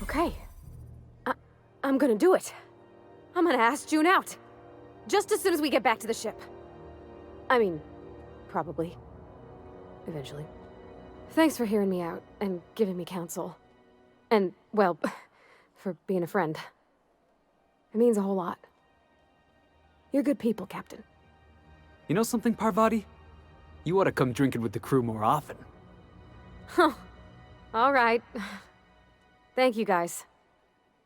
Okay. I'm gonna do it. I'm gonna ask June out. Just as soon as we get back to the ship. I mean, probably. Eventually. Thanks for hearing me out and giving me counsel. And, well, for being a friend. It means a whole lot. You're good people, Captain. You know something, Parvati? You ought to come drinking with the crew more often. Huh. All right. Thank you, guys.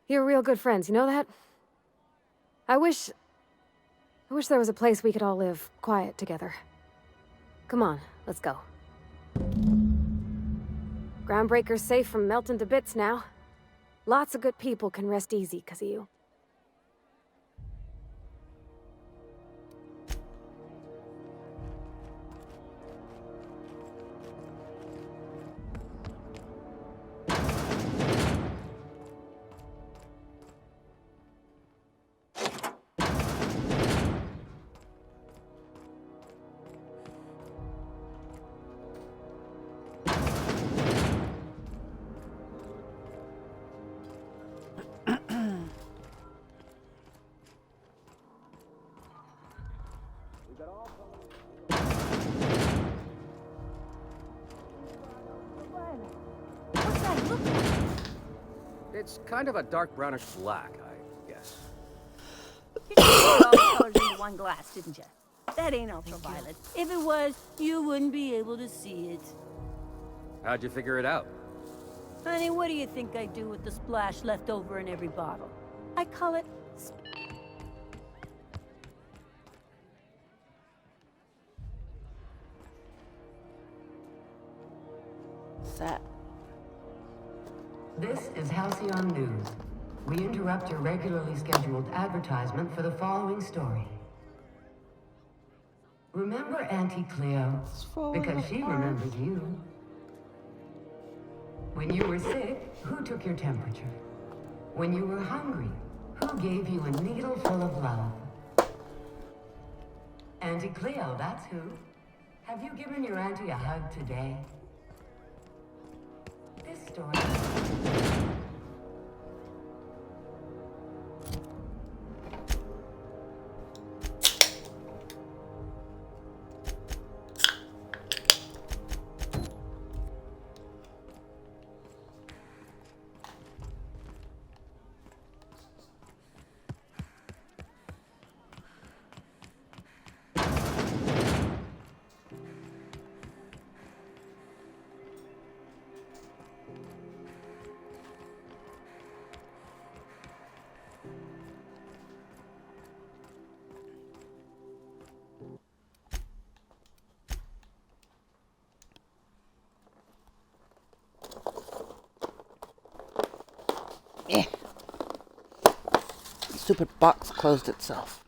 You're real good friends, you know that? I wish there was a place we could all live quiet together. Come on, let's go. Groundbreaker's safe from melting to bits now. Lots of good people can rest easy 'cause of you. What's that look like? It's kind of a dark brownish black, I guess. You just put all the colors into one glass, didn't you? That ain't ultraviolet. If it was, you wouldn't be able to see it. How'd you figure it out? Honey, what do you think I do with the splash left over in every bottle? I call it... That. This is Halcyon News. We interrupt your regularly scheduled advertisement for the following story. Remember Auntie Cleo? Because she remembers you. When you were sick, who took your temperature? When you were hungry, who gave you a needle full of love? Auntie Cleo, that's who. Have you given your auntie a hug today? This story... Eh. Stupid box closed itself.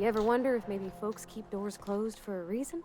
ever wonder if maybe folks keep doors closed for a reason?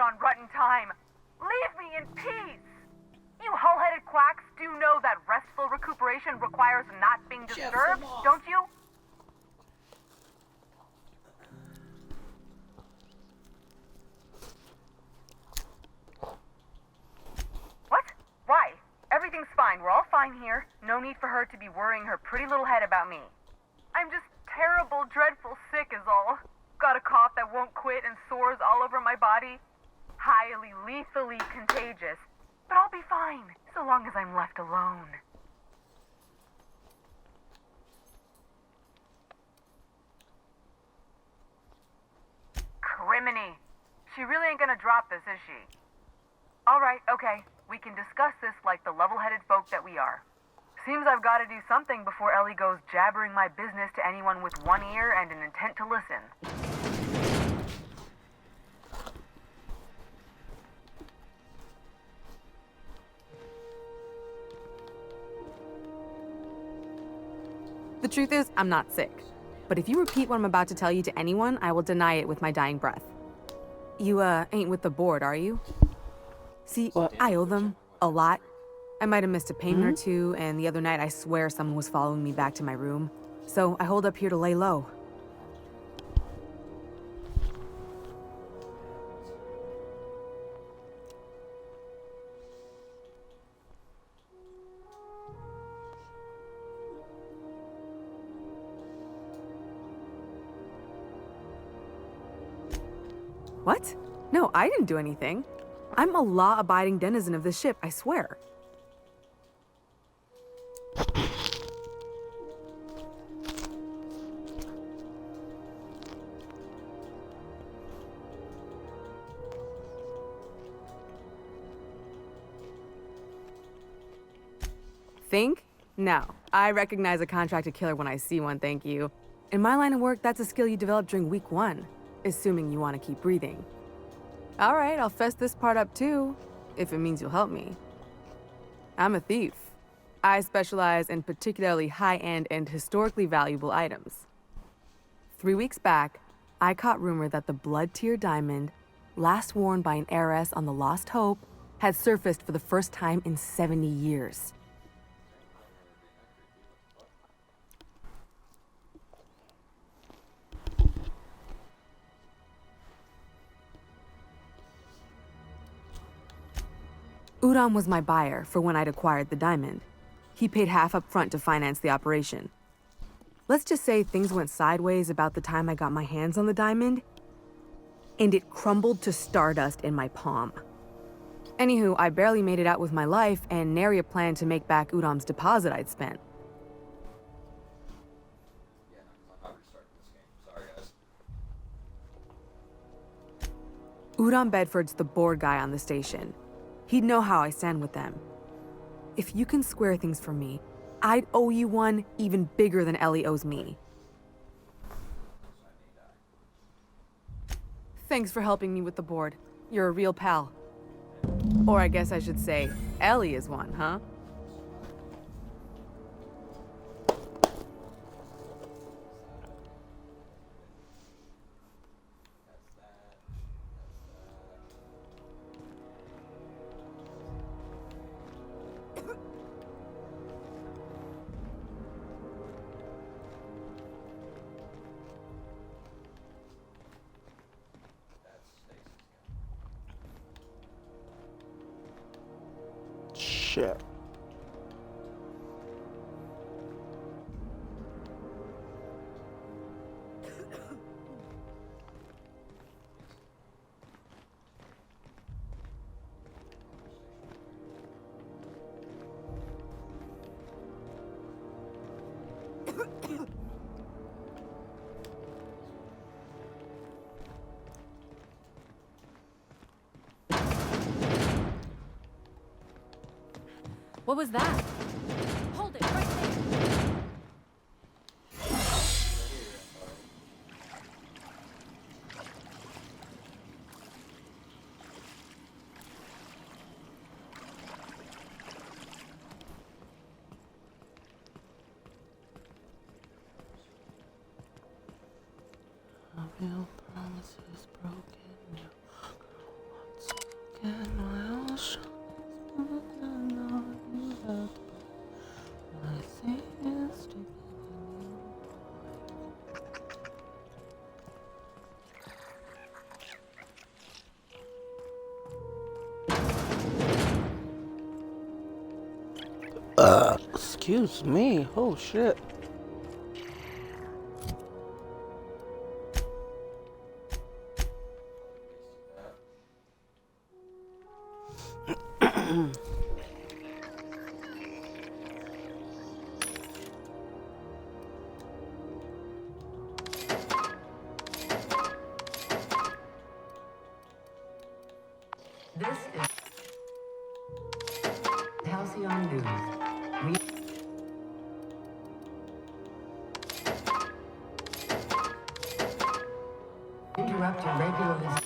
On rotten time. Leave me in peace! You hull-headed quacks do know that restful recuperation requires not being disturbed, don't you? What? Why? Everything's fine. We're all fine here. No need for her to be worrying her pretty little head about me. I'm just terrible, dreadful sick is all. Got a cough that won't quit and sores all over my body. Highly lethally contagious, but I'll be fine, so long as I'm left alone. Criminy. She really ain't gonna drop this, is she? Alright, okay. We can discuss this like the level-headed folk that we are. Seems I've gotta do something before Ellie goes jabbering my business to anyone with one ear and an intent to listen. The truth is, I'm not sick. But if you repeat what I'm about to tell you to anyone, I will deny it with my dying breath. You, ain't with the board, are you? See, what? I owe them a lot. I might have missed a payment or two, and the other night I swear someone was following me back to my room. So I hold up here to lay low. What? No, I didn't do anything. I'm a law-abiding denizen of this ship, I swear. Think? No. I recognize a contracted killer when I see one, thank you. In my line of work, that's a skill you develop during week 1. Assuming you want to keep breathing. All right, I'll fess this part up too, if it means you'll help me. I'm a thief. I specialize in particularly high-end and historically valuable items. 3 weeks back, I caught rumor that the Blood Tier diamond, last worn by an heiress on the Lost Hope, had surfaced for the first time in 70 years. Udom was my buyer for when I'd acquired the diamond. He paid half up front to finance the operation. Let's just say things went sideways about the time I got my hands on the diamond, and it crumbled to stardust in my palm. Anywho, I barely made it out with my life, and nary a plan to make back Udom's deposit I'd spent. Udom Bedford's the board guy on the station. He'd know how I stand with them. If you can square things for me, I'd owe you one even bigger than Ellie owes me. Thanks for helping me with the board. You're a real pal. Or I guess I should say, Ellie is one, huh? Shit. What was that? Hold it right there. Real promises broken. Once again, my ocean is broken. All you have to buy. I see it's to excuse me. Oh shit. This is Halcyon News. We interrupt your regular list.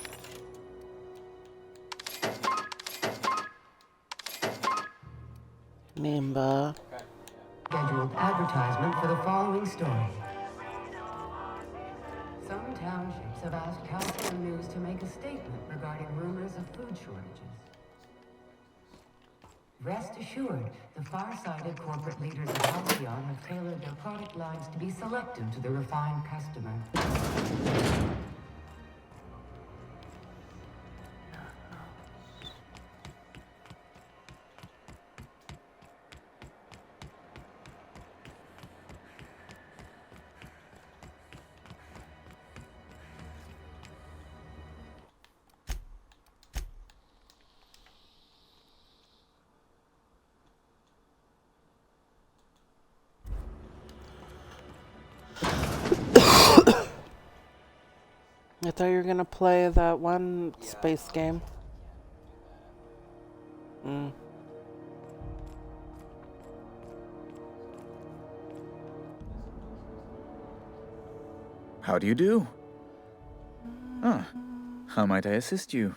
Nimba. Scheduled advertisement for the following story. Some townships have asked Halcyon News to make a statement regarding rumors of food shortages. Rest assured, the far-sighted corporate leaders of Halcyon have tailored their product lines to be selective to the refined customer. I thought you were gonna play that one space game. How do you do? Ah, how might I assist you?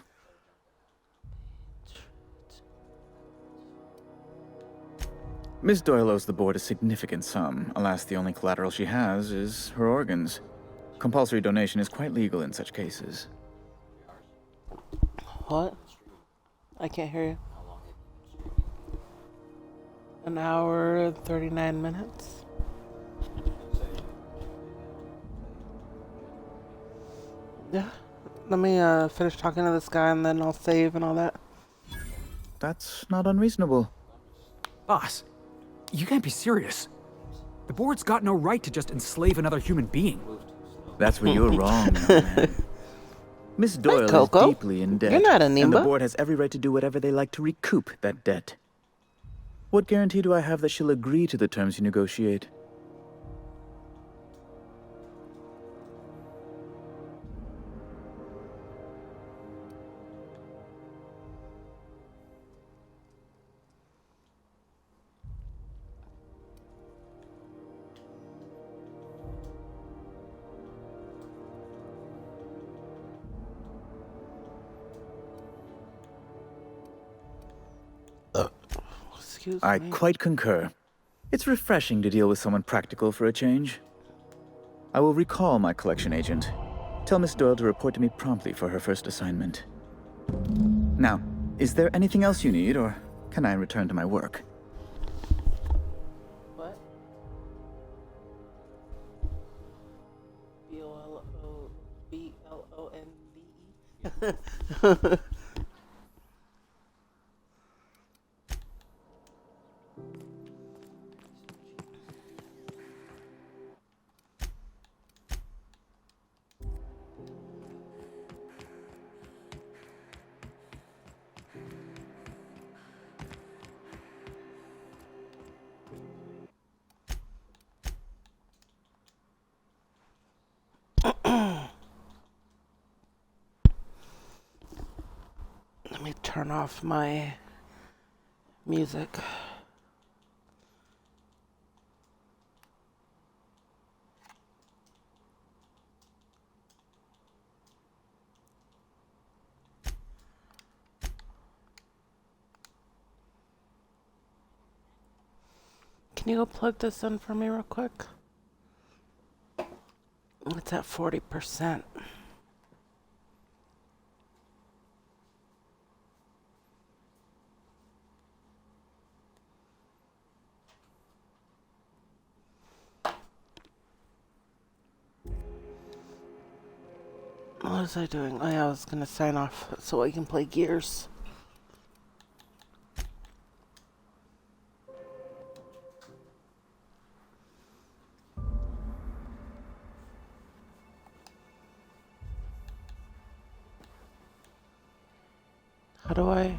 Miss Doyle owes the board a significant sum. Alas, the only collateral she has is her organs. Compulsory donation is quite legal in such cases. What? I can't hear you. An hour and 39 minutes? Yeah. Let me finish talking to this guy and then I'll save and all that. That's not unreasonable. Boss, you can't be serious. The board's got no right to just enslave another human being. That's where you're wrong, young man. Miss Doyle is deeply in debt, You're not a and the Nimba. board has every right to do whatever they like to recoup that debt. What guarantee do I have that she'll agree to the terms you negotiate? I quite concur. It's refreshing to deal with someone practical for a change. I will recall my collection agent. Tell Miss Doyle to report to me promptly for her first assignment. Now, is there anything else you need, or can I return to my work? What? B-O-L-O-B-L-O-N-D-E? Let me turn off my music. Can you go plug this in for me real quick? It's at 40%. What was I doing? Oh yeah, I was gonna sign off so I can play Gears. How do I...